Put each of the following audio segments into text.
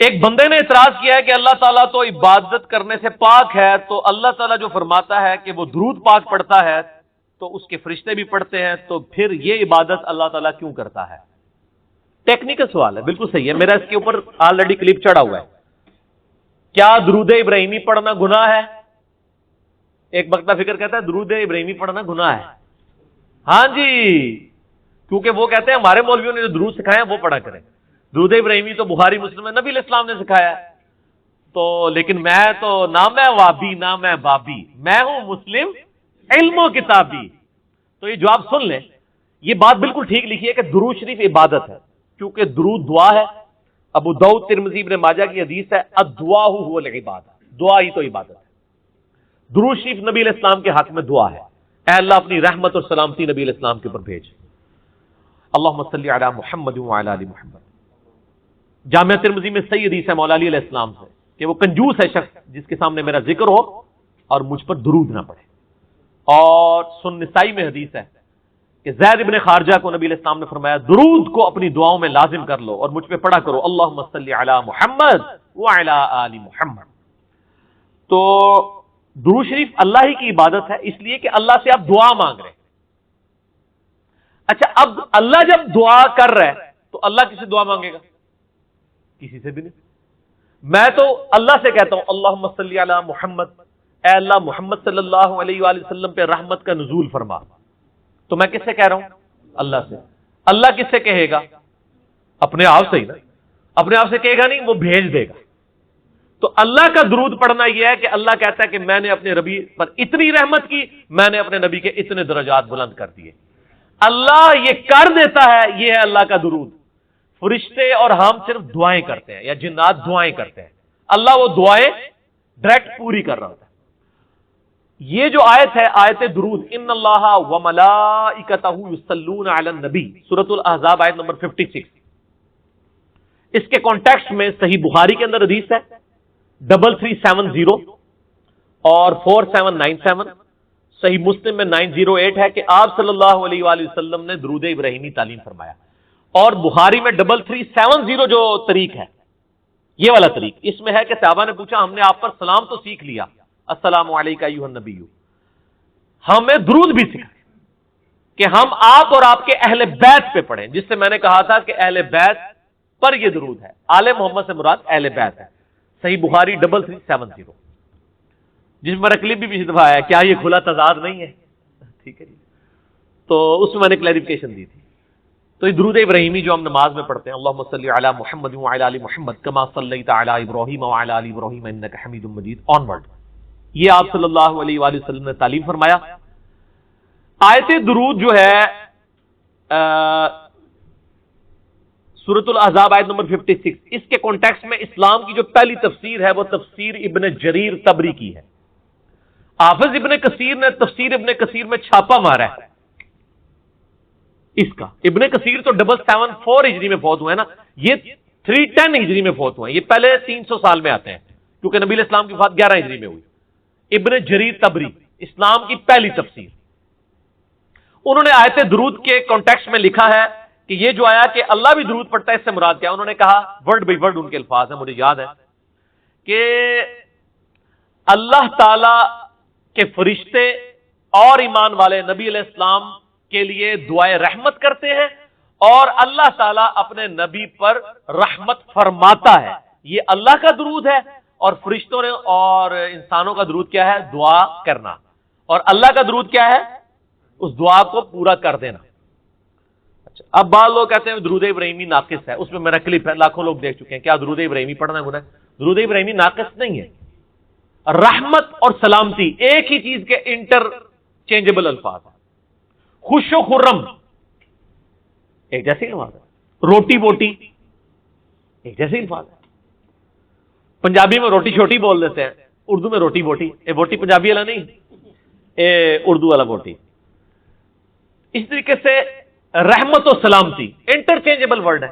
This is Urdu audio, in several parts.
ایک بندے نے اعتراض کیا ہے کہ اللہ تعالیٰ تو عبادت کرنے سے پاک ہے، تو اللہ تعالیٰ جو فرماتا ہے کہ وہ درود پاک پڑھتا ہے تو اس کے فرشتے بھی پڑھتے ہیں، تو پھر یہ عبادت اللہ تعالیٰ کیوں کرتا ہے؟ ٹیکنیکل سوال ہے، بالکل صحیح ہے، میرا اس کے اوپر آلریڈی کلپ چڑھا ہوا ہے۔ کیا درود ابراہیمی پڑھنا گناہ ہے؟ ایک بختہ فکر کہتا ہے درود ابراہیمی پڑھنا گناہ ہے۔ ہاں جی، کیونکہ وہ کہتے ہیں ہمارے مولویوں نے جو درود سکھایا وہ پڑھا کریں۔ درود ابراہیمی تو بخاری مسلم میں نبی علیہ السلام نے سکھایا ہے، تو لیکن میں تو نہ میں وابی نہ میں بابی، میں ہوں مسلم علم و کتابی۔ تو یہ جواب سن لیں، یہ بات بالکل ٹھیک لکھی ہے کہ درود شریف عبادت ہے، کیونکہ درود دعا ہے۔ ابو داؤد ترمذی ابن ماجہ کی حدیث ہے الدعاء هو العبادہ، دعا ہی تو عبادت ہے۔ درود شریف نبی علیہ السلام کے حق میں دعا ہے، اے اللہ اپنی رحمت اور سلامتی نبی علیہ السلام کے اوپر بھیج۔ اللہم صلی علی محمد وعلی آل محمد۔ جامعہ ترمذی میں صحیح حدیث ہے مولا علی علیہ السلام سے کہ وہ کنجوس ہے شخص جس کے سامنے میرا ذکر ہو اور مجھ پر درود نہ پڑے۔ اور سنن نسائی میں حدیث ہے کہ زید ابن خارجہ کو نبی علیہ السلام نے فرمایا درود کو اپنی دعاؤں میں لازم کر لو اور مجھ پہ پڑھا کرو اللہم صلی علی محمد وعلی آل محمد۔ تو درود شریف اللہ ہی کی عبادت ہے، اس لیے کہ اللہ سے آپ دعا مانگ رہے ہیں۔ اچھا، اب اللہ جب دعا کر رہا ہے تو اللہ کس سے دعا مانگے گا؟ کسی سے بھی نہیں۔ میں تو اللہ سے کہتا ہوں اللہم صلی علی محمد، اے اللہ محمد صلی اللہ علیہ وآلہ وسلم پہ رحمت کا نزول فرما، تو میں کس سے کہہ رہا ہوں؟ اللہ سے۔ اللہ کس سے کہے گا؟ اپنے آپ سے ہی نا، اپنے آپ سے کہے گا نہیں، وہ بھیج دے گا۔ تو اللہ کا درود پڑھنا یہ ہے کہ اللہ کہتا ہے کہ میں نے اپنے نبی پر اتنی رحمت کی، میں نے اپنے نبی کے اتنے درجات بلند کر دیے۔ اللہ یہ کر دیتا ہے، یہ ہے اللہ کا درود۔ فرشتے اور ہم صرف دعائیں کرتے ہیں یا جنات دعائیں کرتے ہیں، اللہ وہ دعائیں ڈائریکٹ پوری کر رہا ہوتا ہے۔ یہ جو آیت ہے آیت درود، ان اللہ وملائکتہ یصلون علی النبی، سورۃ الاحزاب آیت نمبر 56، اس کے کانٹیکسٹ میں صحیح بخاری کے اندر حدیث ہے 3370 اور 4797، صحیح مسلم میں 908 ہے کہ آپ صلی اللہ علیہ وآلہ وسلم نے درود ابراہیمی تعلیم فرمایا، اور بخاری میں 3370 جو طریق ہے، یہ والا طریق، اس میں ہے کہ صحابہ نے پوچھا ہم نے آپ پر سلام تو سیکھ لیا السلام علیکہ ایھا النبی، ہمیں درود بھی سکھائے کہ ہم آپ اور آپ کے اہل بیت پہ پڑھیں، جس سے میں نے کہا تھا کہ اہل بیت پر یہ درود ہے، آل محمد سے مراد اہل بیت ہے۔ صحیح بخاری 3370، جس میں کلپ بھی پچھلی دفعہ آیا، کیا یہ کھلا تضاد نہیں ہے؟ ٹھیک ہے جی، تو اس میں نے کلیریفیکیشن دی تھی۔ تو یہ درود ابراہیمی جو ہم نماز میں پڑھتے ہیں اللہم صلی علی محمد وعلی آل محمد کما صلیت علی ابراہیم وعلی آل ابراہیم انک حمید مجید آنورڈ، یہ آپ صلی اللہ علیہ وآلہ وسلم نے تعلیم فرمایا۔ آیت درود جو ہے سورۃ الاحزاب آیت نمبر 56، اس کے کانٹیکسٹ میں اسلام کی جو پہلی تفسیر ہے وہ تفسیر ابن جریر طبری کی ہے۔ حافظ ابن کثیر نے تفسیر ابن کثیر میں چھاپا مارا ہے اس کا۔ ابن کثیر تو 774 ہجری میں فوت ہوئے ہیں نا، یہ 310 ہجری میں فوت ہوئے ہیں، یہ پہلے 300 سال میں آتے ہیں کیونکہ نبی علیہ السلام کی وفات 11 ہجری میں ہوئی۔ ابن جریر طبری، اسلام کی پہلی تفسیر، انہوں نے آیت درود کے کانٹیکسٹ میں لکھا ہے کہ یہ جو آیا کہ اللہ بھی درود پڑھتا ہے، اس سے مراد کیا؟ انہوں نے کہا ورڈ بائی ورڈ ان کے الفاظ ہیں، مجھے یاد ہے کہ اللہ تعالی کے فرشتے اور ایمان والے نبی علیہ السلام کے لیے دعائے رحمت کرتے ہیں، اور اللہ تعالیٰ اپنے نبی پر رحمت فرماتا ہے۔ یہ اللہ کا درود ہے، اور فرشتوں نے اور انسانوں کا درود کیا ہے؟ دعا کرنا۔ اور اللہ کا درود کیا ہے؟ اس دعا کو پورا کر دینا۔ اچھا، اب بعض لوگ کہتے ہیں درود ابراہیمی ناقص ہے، اس میں میرا کلپ ہے، لاکھوں لوگ دیکھ چکے ہیں، کیا درود ابراہیمی پڑھنا گناہ ہے؟ درود ابراہیمی ناقص نہیں ہے۔ رحمت اور سلامتی ایک ہی چیز کے انٹرچینجبل الفاظ ہیں۔ خوش و خرم ایک جیسے الفاظ ہے، روٹی بوٹی ایک جیسے الفاظ ہے۔ پنجابی میں روٹی چھوٹی بول دیتے ہیں، اردو میں روٹی بوٹی، اے بوٹی پنجابی والا نہیں، اے اردو والا بوٹی۔ اس طریقے سے رحمت و سلامتی انٹرچینجبل ورڈ ہے،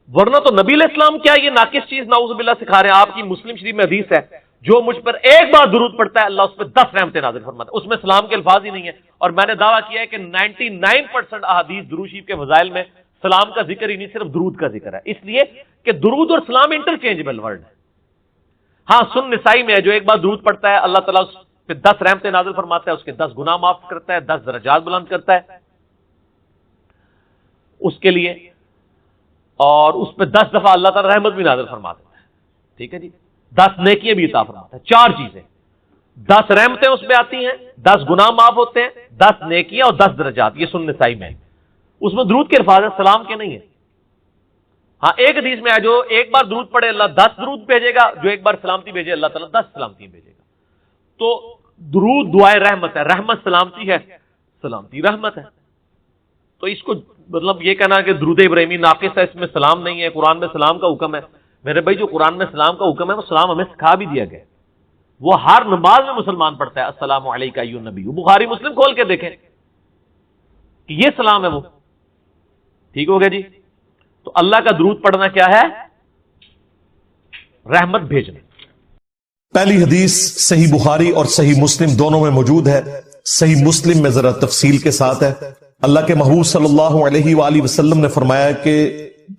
ورنہ تو نبی علیہ السلام کیا یہ ناقص چیز نعوذ باللہ سکھا رہے ہیں؟ آپ کی مسلم شریف میں حدیث ہے جو مجھ پر ایک بار درود پڑتا ہے اللہ اس پہ 10 رحمتیں نازل فرماتا ہے، اس میں سلام کے الفاظ ہی نہیں ہے۔ اور میں نے دعویٰ کیا ہے کہ 99% احادیث درود شریف کے فضائل میں سلام کا ذکر ہی نہیں، صرف درود کا ذکر ہے، اس لیے کہ درود اور سلام انٹرچینجبل ورڈ ہے۔ ہاں سن نسائی میں ہے، جو ایک بار درود پڑھتا ہے اللہ تعالیٰ اس پہ 10 رحمتیں نازل فرماتا ہے، اس کے 10 گناہ معاف کرتا ہے، 10 درجات بلند کرتا ہے اس کے لیے، اور اس پہ 10 دفعہ اللہ تعالیٰ رحمت بھی نازل فرما دیتا ہے، ٹھیک ہے جی، 10 نیکیاں بھی عطا فرماتا ہے، 4 چیزیں، 10 رحمتیں اس پہ آتی ہیں، 10 گناہ معاف ہوتے ہیں، 10 نیکیاں اور 10 درجات، یہ سن نسائی میں ہے۔ اس میں درود کے الفاظ ہیں، سلام کے نہیں ہے۔ ہاں ایک حدیث میں ہے جو ایک بار درود پڑھے اللہ 10 درود بھیجے گا، جو ایک بار سلامتی بھیجے اللہ تعالیٰ 10 سلامتی بھیجے گا۔ تو درود دعائے رحمت ہے، رحمت سلامتی ہے، سلامتی رحمت ہے۔ تو اس کو مطلب یہ کہنا کہ درود ابراہیمی ناقص ہے، اس میں سلام نہیں ہے، قرآن میں سلام کا حکم ہے، میرے بھائی جو قرآن میں سلام کا حکم ہے وہ سلام ہمیں سکھا بھی دیا گیا، وہ ہر نماز میں مسلمان پڑھتا ہے، السلام علیکہ ایھا النبی، بخاری مسلم کھول کے دیکھیں کہ یہ سلام ہے وہ، ٹھیک ہو گیا جی۔ تو اللہ کا درود پڑھنا کیا ہے؟ رحمت بھیجنا۔ پہلی حدیث صحیح بخاری اور صحیح مسلم دونوں میں موجود ہے۔ صحیح مسلم میں ذرا تفصیل کے ساتھ ہے۔ اللہ کے محبوب صلی اللہ علیہ وآلہ وسلم نے فرمایا کہ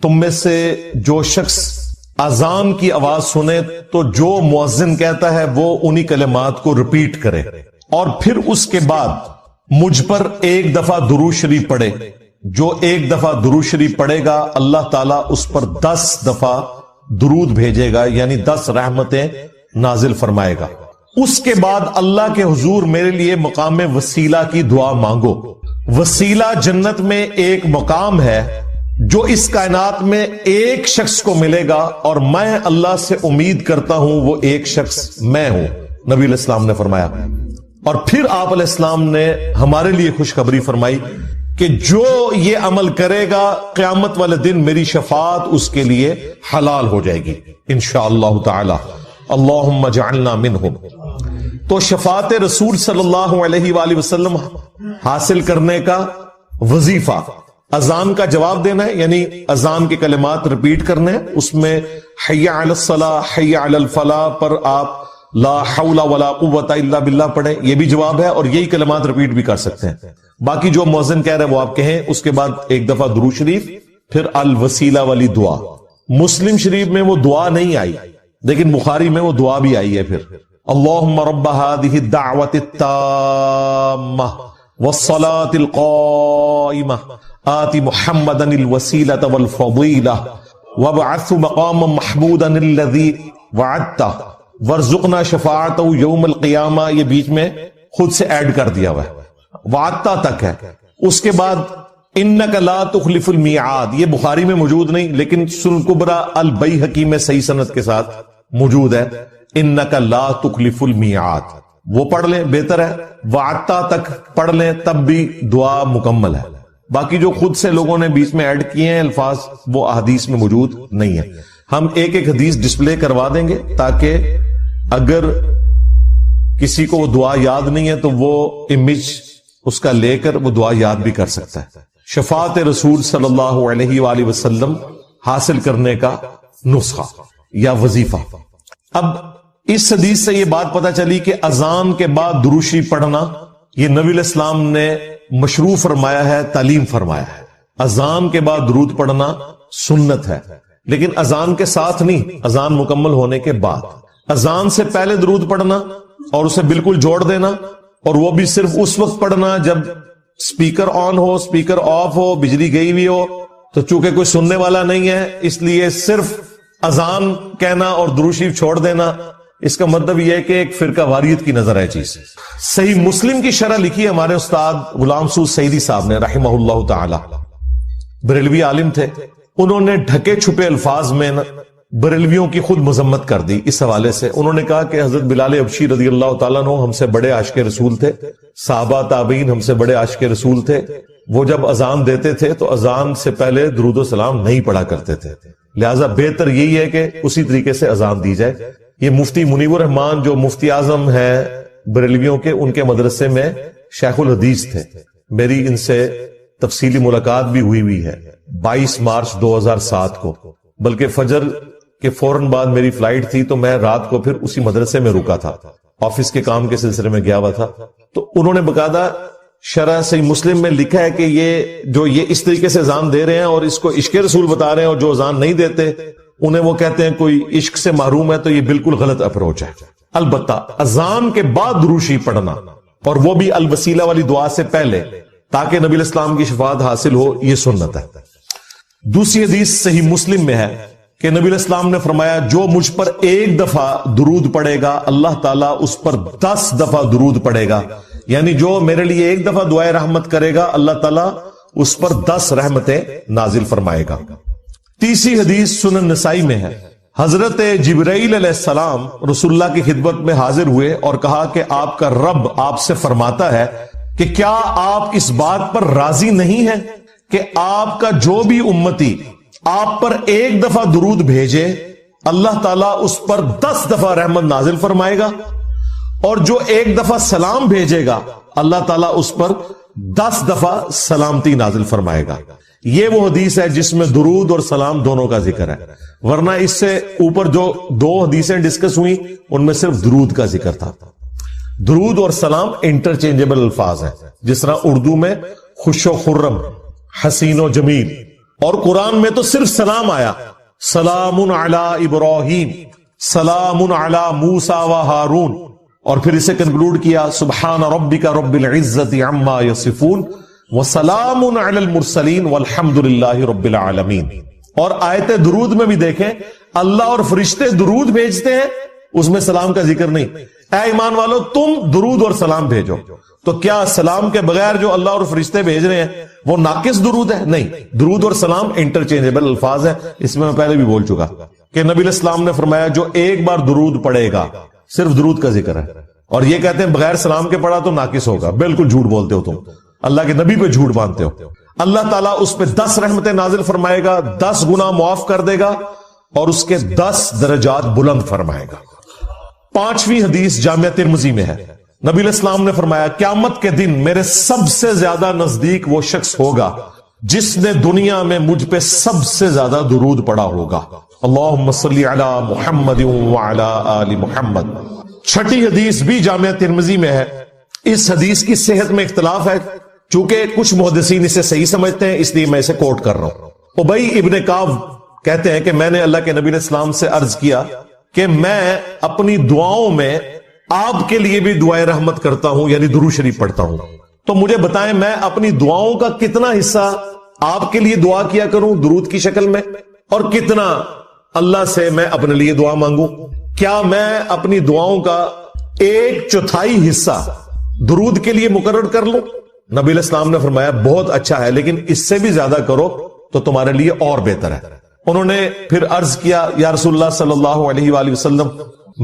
تم میں سے جو شخص اذان کی آواز سنے تو جو مؤذن کہتا ہے وہ انہی کلمات کو ریپیٹ کرے، اور پھر اس کے بعد مجھ پر ایک دفعہ درود شریف پڑھے۔ جو ایک دفعہ درود شریف پڑھے گا اللہ تعالیٰ اس پر 10 دفعہ درود بھیجے گا، یعنی 10 رحمتیں نازل فرمائے گا۔ اس کے بعد اللہ کے حضور میرے لیے مقام وسیلہ کی دعا مانگو۔ وسیلہ جنت میں ایک مقام ہے جو اس کائنات میں ایک شخص کو ملے گا، اور میں اللہ سے امید کرتا ہوں وہ ایک شخص میں ہوں، نبی علیہ السلام نے فرمایا۔ اور پھر آپ علیہ السلام نے ہمارے لیے خوشخبری فرمائی کہ جو یہ عمل کرے گا قیامت والے دن میری شفاعت اس کے لیے حلال ہو جائے گی انشاءاللہ تعالی، اللہم اجعلنا منہم۔ تو شفاعت رسول صلی اللہ علیہ وآلہ وسلم حاصل کرنے کا وظیفہ اذان کا جواب دینا ہے، یعنی اذان کے کلمات ریپیٹ کرنے ہیں، اس میں حی علی الصلاۃ حی علی الفلاح پر آپ لا حول ولا قوت الا باللہ پڑھیں، یہ بھی جواب ہے، اور یہی کلمات ریپیٹ بھی کر سکتے ہیں۔ باقی جو مؤذن کہہ رہے ہیں وہ آپ کہیں، اس کے بعد ایک دفعہ درود شریف، پھر الوسیلہ والی دعا۔ مسلم شریف میں وہ دعا نہیں آئی، لیکن بخاری میں وہ دعا بھی آئی ہے۔ پھر اللہم رب هذه الدعوة التامة والصلاة القائمة آت محمدا الوسيلة والفضيلة وابعثه مقاما محمودا الذي وعدته وارزقنا شفاعته يوم القيامة، یہ بیچ میں خود سے ایڈ کر دیا ہوا ہے، وعدتا تک ہے۔ اس کے بعد انک لا تخلف المیعاد، یہ بخاری میں موجود نہیں، لیکن سنن کبری البیہقی میں صحیح سند کے ساتھ موجود ہے، انک لا تخلف المیعاد، وہ پڑھ لیں بہتر ہے، وعدتا تک پڑھ لیں تب بھی دعا مکمل ہے۔ باقی جو خود سے لوگوں نے بیچ میں ایڈ کیے ہیں الفاظ وہ احادیث میں موجود نہیں ہے۔ ہم ایک ایک حدیث ڈسپلے کروا دیں گے تاکہ اگر کسی کو وہ دعا یاد نہیں ہے تو وہ امیج اس کا لے کر وہ دعا یاد بھی کر سکتا ہے۔ شفاعت رسول صلی اللہ علیہ وآلہ وسلم حاصل کرنے کا نسخہ یا وظیفہ۔ اب اس حدیث سے یہ بات پتہ چلی کہ اذان کے بعد درود شریف پڑھنا یہ نبی علیہ السلام نے مشروع فرمایا ہے، تعلیم فرمایا ہے۔ اذان کے بعد درود پڑھنا سنت ہے، لیکن اذان کے ساتھ نہیں، اذان مکمل ہونے کے بعد۔ اذان سے پہلے درود پڑھنا اور اسے بالکل جوڑ دینا، اور وہ بھی صرف اس وقت پڑھنا جب سپیکر آن ہو، سپیکر آف ہو، بجلی گئی ہوئی ہو، تو چونکہ کوئی سننے والا نہیں ہے اس لیے صرف اذان کہنا اور درود شریف چھوڑ دینا، اس کا مطلب یہ ہے کہ ایک فرقہ واریت کی نظر ہے چیز۔ صحیح مسلم کی شرح لکھی ہے ہمارے استاد غلام سعود سعیدی صاحب نے رحمہ اللہ تعالی، بریلوی عالم تھے، انہوں نے ڈھکے چھپے الفاظ میں بریلویوں کی خود مذمت کر دی۔ اس حوالے سے انہوں نے کہا کہ حضرت بلال حبشی رضی اللہ تعالیٰ عنہ ہم سے بڑے عاشق رسول تھے، صحابہ تابعین ہم سے بڑے عاشق رسول تھے، وہ جب اذان دیتے تھے تو اذان سے پہلے درود و سلام نہیں پڑھا کرتے تھے، لہٰذا بہتر یہی ہے کہ اسی طریقے سے اذان دی جائے۔ یہ مفتی منیب الرحمان جو مفتی اعظم ہیں بریلویوں کے، ان کے مدرسے میں شیخ الحدیث تھے، میری ان سے تفصیلی ملاقات بھی ہوئی ہے 22 مارچ 2007 کو، بلکہ فجر کے فوراً بعد میری فلائٹ تھی تو میں رات کو پھر اسی مدرسے میں رکا تھا، آفس کے کام کے سلسلے میں گیا ہوا تھا۔ تو انہوں نے باقاعدہ شرح صحیح مسلم میں لکھا ہے کہ یہ اس طریقے سے اذان دے رہے ہیں اور اس کو عشق رسول بتا رہے ہیں، اور جو اذان نہیں دیتے انہیں وہ کہتے ہیں کوئی عشق سے محروم ہے، تو یہ بالکل غلط اپروچ ہے۔ البتہ اذان کے بعد درود شریف پڑھنا، اور وہ بھی الوسیلہ والی دعا سے پہلے، تاکہ نبی علیہ السلام کی شفاعت حاصل ہو، یہ سنت ہے۔ دوسری حدیث صحیح مسلم میں ہے کہ نبی علیہ السلام نے فرمایا جو مجھ پر ایک دفعہ درود پڑے گا اللہ تعالیٰ اس پر 10 دفعہ درود پڑے گا، یعنی جو میرے لیے ایک دفعہ دعائے رحمت کرے گا اللہ تعالیٰ اس پر 10 رحمتیں نازل فرمائے گا۔ تیسری حدیث سنن نسائی میں ہے، حضرت جبرائیل علیہ السلام رسول اللہ کی خدمت میں حاضر ہوئے اور کہا کہ آپ کا رب آپ سے فرماتا ہے کہ کیا آپ اس بات پر راضی نہیں ہیں کہ آپ کا جو بھی امتی آپ پر ایک دفعہ درود بھیجے اللہ تعالیٰ اس پر 10 دفعہ رحمت نازل فرمائے گا، اور جو ایک دفعہ سلام بھیجے گا اللہ تعالیٰ اس پر 10 دفعہ سلامتی نازل فرمائے گا۔ یہ وہ حدیث ہے جس میں درود اور سلام دونوں کا ذکر ہے، ورنہ اس سے اوپر جو 2 حدیثیں ڈسکس ہوئی ان میں صرف درود کا ذکر تھا۔ درود اور سلام انٹرچینجبل الفاظ ہیں، جس طرح اردو میں خوش و خرم، حسین و جمیل، اور قرآن میں تو صرف سلام آیا، سلام علی ابراہیم، سلام علی موسیٰ و ہارون، اور پھر اسے کنکلوڈ کیا سبحان ربک رب العزت عما یصفون وسلام علی المرسلین والحمد للہ رب العالمین۔ اور آیت درود میں بھی دیکھیں اللہ اور فرشتے درود بھیجتے ہیں، اس میں سلام کا ذکر نہیں۔ اے ایمان والو تم درود اور سلام بھیجو، تو کیا سلام کے بغیر جو اللہ اور فرشتے بھیج رہے ہیں وہ ناقص درود ہے؟ نہیں، درود اور سلام انٹرچینجبل الفاظ ہیں۔ اس میں پہلے بھی بول چکا کہ نبی علیہ السلام نے فرمایا جو ایک بار درود پڑھے گا، صرف درود کا ذکر ہے، اور یہ کہتے ہیں بغیر سلام کے پڑھا تو ناقص ہوگا، بالکل جھوٹ بولتے ہو تم، اللہ کے نبی پہ جھوٹ باندھتے ہو۔ اللہ تعالیٰ اس پہ 10 رحمتیں نازل فرمائے گا، 10 گناہ معاف کر دے گا، اور اس کے 10 درجات بلند فرمائے گا۔ 5ویں حدیث جامعہ ترمذی میں ہے، نبی علیہ السلام نے فرمایا قیامت کے دن میرے سب سے زیادہ نزدیک وہ شخص ہوگا جس نے دنیا میں مجھ پہ سب سے زیادہ درود پڑھا ہوگا۔ اللہم صلی علی محمد وعلی آل محمد۔ 6ٹھی حدیث بھی جامعہ ترمذی میں ہے، اس حدیث کی صحت میں اختلاف ہے، چونکہ کچھ محدثین اسے صحیح سمجھتے ہیں اس لیے میں اسے کوٹ کر رہا ہوں۔ ابی ابن کعب کہتے ہیں کہ میں نے اللہ کے نبی علیہ السلام سے عرض کیا کہ میں اپنی دعاؤں میں آپ کے لیے بھی دعائے رحمت کرتا ہوں، یعنی درود شریف پڑھتا ہوں، تو مجھے بتائیں میں اپنی دعاؤں کا کتنا حصہ آپ کے لیے دعا کیا کروں درود کی شکل میں، اور کتنا اللہ سے میں اپنے لیے دعا مانگوں؟ کیا میں اپنی دعاؤں کا 1/4 حصہ درود کے لیے مقرر کر لوں؟ نبی علیہ السلام نے فرمایا بہت اچھا ہے، لیکن اس سے بھی زیادہ کرو تو تمہارے لیے اور بہتر ہے۔ انہوں نے پھر عرض کیا یا رسول اللہ صلی اللہ علیہ وآلہ وسلم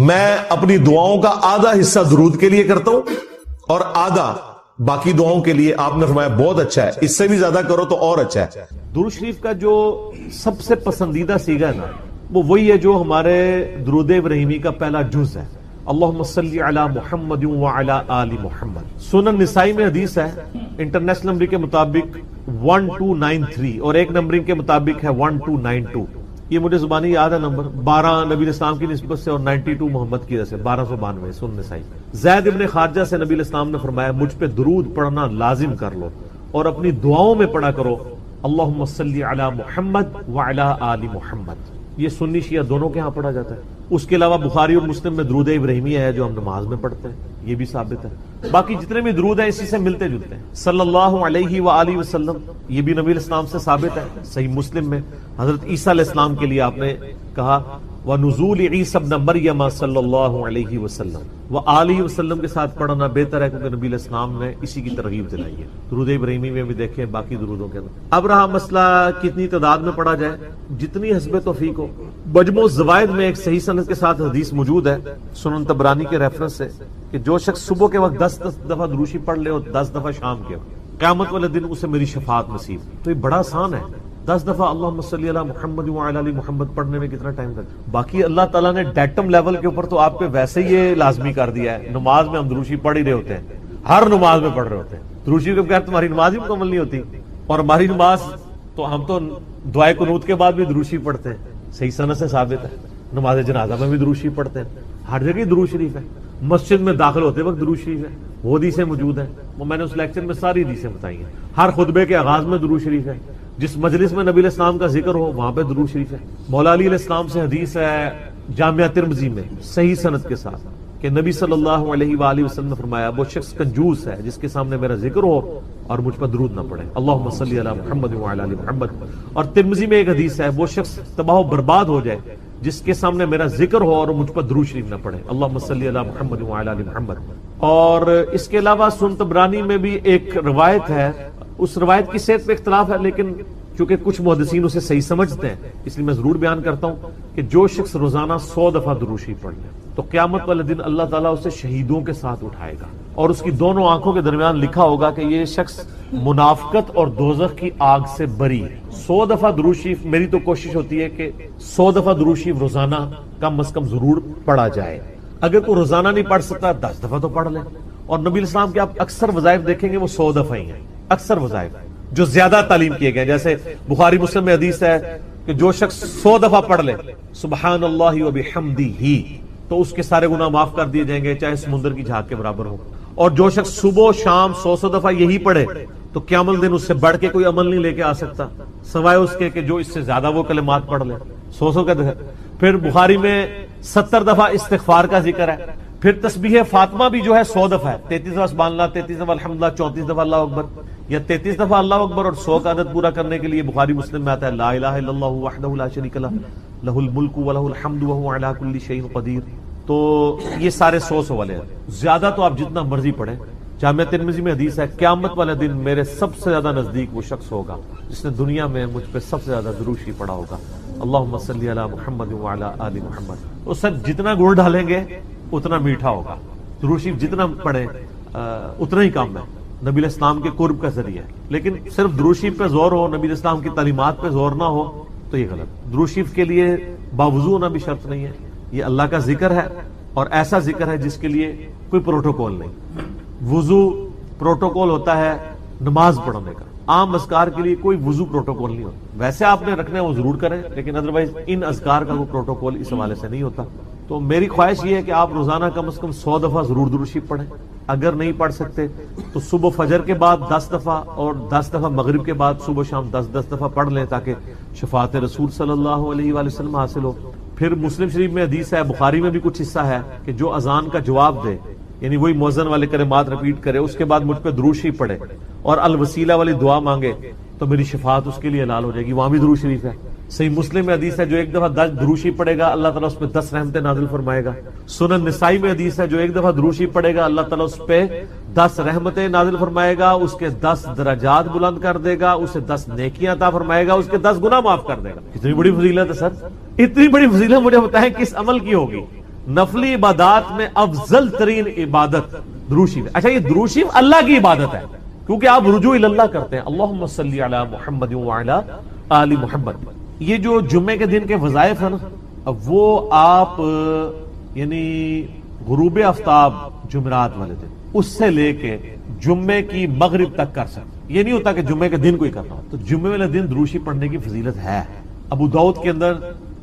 میں اپنی دعاؤں کا آدھا حصہ درود کے لیے کرتا ہوں اور آدھا باقی دعاؤں کے لیے۔ آپ نے فرمایا بہت اچھا ہے، اس سے بھی زیادہ کرو تو اور اچھا ہے۔ درود شریف کا جو سب سے پسندیدہ صیغہ ہے نا وہ وہی ہے جو ہمارے درود ابراہیمی کا پہلا جز ہے، اللہم صلی علی محمد وعلی آل محمد۔ سنن نسائی میں حدیث ہے، انٹرنیشنل نمبر کے مطابق 1293 اور ایک نمبرنگ کے مطابق ہے 1292۔ یہ مجھے زبانی یاد ہے نمبر، 12 نبی علیہ السلام کی نسبت سے اور 92 محمد کی وجہ سے 1292 سنن نسائی۔ زید ابن خارجہ سے نبی علیہ السلام نے فرمایا مجھ پہ درود پڑھنا لازم کر لو اور اپنی دعاؤں میں پڑھا کرو اللہم صلی علی محمد وعلی آل محمد۔ یہ سنی شیعہ دونوں کے ہاں پڑھا جاتا ہے۔ اس کے علاوہ بخاری اور مسلم میں درود ابراہیمیہ ہے جو ہم نماز میں پڑھتے ہیں، یہ بھی ثابت ہے۔ باقی جتنے بھی درود ہیں اسی سے ملتے جلتے ہیں، صلی اللہ علیہ وآلہ وسلم، یہ بھی نبی علیہ السلام سے ثابت ہے۔ صحیح مسلم میں حضرت عیسیٰ علیہ السلام کے لیے آپ نے کہا وَنُزُولِ عِیسَى ابْنَ مَرْیَمَ صلی اللہ علیہ وسلم وآلہ وسلم کے ساتھ پڑھنا بہتر ہے، کیونکہ نبی علیہ السلام نے اسی کی ترغیب دلائی ہے۔ درود ابراہیمی میں بھی دیکھیں باقی درودوں کے اندر۔ اب رہا مسئلہ کتنی تعداد میں پڑھا جائے، جتنی حسب توفیق ہو۔ مجموع الزوائد میں ایک صحیح سند کے ساتھ حدیث موجود ہے سنن طبرانی کے ریفرنس سے کہ جو شخص صبح کے وقت 10 دفعہ درود شریف پڑھ لے اور 10 دفعہ شام کے وقت، قیامت والے دن اسے میری شفاعت نصیب۔ تو یہ بڑا آسان ہے، 10 دفعہ اللہم صلی علی محمد وعلی آل محمد پڑھنے میں کتنا ٹائم لگتا؟ باقی اللہ تعالیٰ نے ڈیٹم لیول کے اوپر تو آپ پہ ویسے ہی یہ لازمی کر دیا ہے۔ نماز میں ہم درود شریف پڑھ ہی رہے ہوتے ہیں، ہر نماز میں پڑھ رہے ہوتے ہیں درود شریف کے بغیر تمہاری نماز ہی مکمل نہیں ہوتی۔ اور ہماری نماز تو ہم تو دعائے قنوت کے بعد بھی درود شریف پڑھتے ہیں، صحیح سند سے ثابت ہے۔ نماز جنازہ میں بھی درود شریف پڑھتے ہیں، ہر جگہ درود شریف ہے، مسجد میں داخل ہوتے وقت درود شریف ہے۔ وہ حدیثیں موجود ہیں، وہ میں نے اس لیکچر میں ساری حدیثیں بتائی ہیں۔ ہر خطبے کے آغاز میں درود شریف ہے، جس مجلس میں نبی علیہ السلام کا ذکر ہو وہاں پہ درود شریف ہے۔ مولا علی علیہ السلام سے حدیث ہے جامعہ ترمذی میں صحیح سند کے ساتھ کہ نبی صلی اللہ علیہ وآلہ وسلم نے فرمایا وہ شخص کنجوس ہے جس کے سامنے میرا ذکر ہو اور مجھ پر درود نہ پڑے، اللہم صلی علی محمد وعلی آل محمد۔ اور ترمذی میں ایک حدیث ہے وہ شخص تباہ و برباد ہو جائے جس کے سامنے میرا ذکر ہو اور مجھ پر درود شریف نہ پڑے، اللہم صلی علی محمد وعلی آل محمد۔ اور اس کے علاوہ سنن طبرانی میں بھی ایک روایت ہے، اس روایت کی صحت پہ اختلاف ہے لیکن چونکہ کچھ محدثین اسے صحیح سمجھتے ہیں اس لیے میں ضرور بیان کرتا ہوں کہ جو شخص روزانہ 100 دفعہ درود شریف پڑھ لے تو قیامت والے دن اللہ تعالیٰ اسے شہیدوں کے ساتھ اٹھائے گا اور اس کی دونوں آنکھوں کے درمیان لکھا ہوگا کہ یہ شخص منافقت اور دوزخ کی آگ سے بری ہے۔ 100 دفعہ درود شریف، میری تو کوشش ہوتی ہے کہ 100 دفعہ درود شریف روزانہ کم از کم ضرور پڑھا جائے۔ اگر کوئی روزانہ نہیں پڑھ سکتا 10 دفعہ تو پڑھ لے۔ اور نبی علیہ السلام کے آپ اکثر وظائف دیکھیں گے وہ 100 دفعہ ہی ہیں، اکثر وظائف جو زیادہ تعلیم کیے گئے، جیسے بخاری مسلم میں حدیث ہے کہ جو شخص 100 دفعہ پڑھ لے سبحان اللہ وبحمدہ تو اس کے سارے گناہ معاف کر دیے جائیں گے چاہے سمندر کی جھاگ کے برابر ہو۔ اور جو شخص صبح و شام 100 دفعہ یہی پڑھے تو قیامت دن اس سے بڑھ کے کوئی عمل نہیں لے کے آ سکتا سوائے اس کے کہ جو اس سے زیادہ وہ کلمات پڑھ لے 100 کا دفعہ۔ پھر بخاری میں 70 دفعہ استغفار کا ذکر ہے۔ پھر تسبیح فاطمہ بھی جو ہے 100 دفعہ ہے، 33 دفعہ سبحان اللہ، 33 دفعہ الحمدللہ، 34 دفعہ اللہ اکبر، یا 33 دفعہ اللہ اکبر اور 100 کا عدد پورا کرنے کے لیے بخاری مسلم میں آتا ہے لا الہ الا اللہ وحدہ لا شریک لہ لہ الملک ولہ الحمد وہو علی کل شیء قدیر۔ تو یہ سارے 100 والے ہیں، زیادہ تو آپ جتنا مرضی پڑھیں۔ جامعہ ترمذی میں حدیث ہے قیامت والے دن میرے سب سے زیادہ نزدیک وہ شخص ہوگا جس نے دنیا میں مجھ پہ سب سے زیادہ درود شریف پڑھا ہوگا، اللہم صلی علی محمد وعلی آل محمد۔ تو سر جتنا گڑ ڈالیں گے اتنا میٹھا ہوگا، درود شریف جتنا پڑھیں اتنا ہی کام ہے، نبی علیہ السلام کے قرب کا ذریعہ ہے۔ لیکن صرف درود شریف پہ زور ہو، نبی علیہ السلام کی تعلیمات پہ زور نہ ہو تو یہ غلط۔ درود شریف کے لیے باوضو ہونا بھی شرط نہیں ہے، یہ اللہ کا ذکر ہے اور ایسا ذکر ہے جس کے لیے کوئی پروٹوکول نہیں۔ وضو پروٹوکول ہوتا ہے نماز پڑھنے کا، عام اذکار کے لیے کوئی وضو پروٹوکول نہیں ہوتا۔ ویسے آپ نے رکھنا ہے وہ ضرور کریں لیکن ادروائز ان اذکار کا کوئی پروٹوکول اس حوالے سے نہیں ہوتا۔ تو میری خواہش یہ ہے کہ آپ روزانہ کم از کم 100 دفعہ ضرور درود شریف پڑھیں۔ اگر نہیں پڑھ سکتے تو صبح فجر کے بعد 10 دفعہ اور 10 دفعہ مغرب کے بعد صبح شام 10 دفعہ پڑھ لیں تاکہ شفاعت رسول صلی اللہ علیہ وآلہ وسلم حاصل ہو۔ پھر مسلم شریف میں حدیث ہے، بخاری میں بھی کچھ حصہ ہے کہ جو اذان کا جواب دے یعنی وہی مؤذن والے کلمات ریپیٹ کرے اس کے بعد مجھ پہ درود شریف پڑھے اور الوسیلہ والی دعا مانگے تو میری شفاعت اس کے لیے حلال ہو جائے گی، وہاں بھی درود شریف ہے۔ صحیح مسلم میں حدیث ہے جو ایک دفعہ 10 درود شریف پڑھے گا اللہ تعالیٰ اس پہ 10 رحمتیں نازل فرمائے گا۔ سنن نسائی میں حدیث ہے جو ایک دفعہ درود شریف پڑھے گا اللہ تعالیٰ اس پہ 10 رحمتیں نازل فرمائے گا، اس کے 10 درجات بلند کر دے گا، اسے 10 نیکیاں عطا فرمائے گا، اس کے 10 گناہ معاف کر دے گا۔ کتنی بڑی فضیلت ہے سر، اتنی بڑی فضیلت مجھے بتائیں کس عمل کی ہوگی؟ نفلی عبادات میں افضل ترین عبادت درود شریف۔ اچھا یہ درود شریف اللہ کی عبادت ہے کیونکہ آپ رجوع اللہ کرتے ہیں، اللہم صلی علی محمد وعلی آل محمد۔ یہ جو جمعے کے دن کے وظائف ہیں نا وہ آپ یعنی غروب آفتاب جمعرات والے دن اس سے لے کے جمعے کی مغرب تک کر سکتے، یہ نہیں ہوتا کہ جمعے کے دن کوئی کرنا ہو۔ تو جمعے والے دن درود شریف پڑھنے کی فضیلت ہے۔ ابو داؤد کے اندر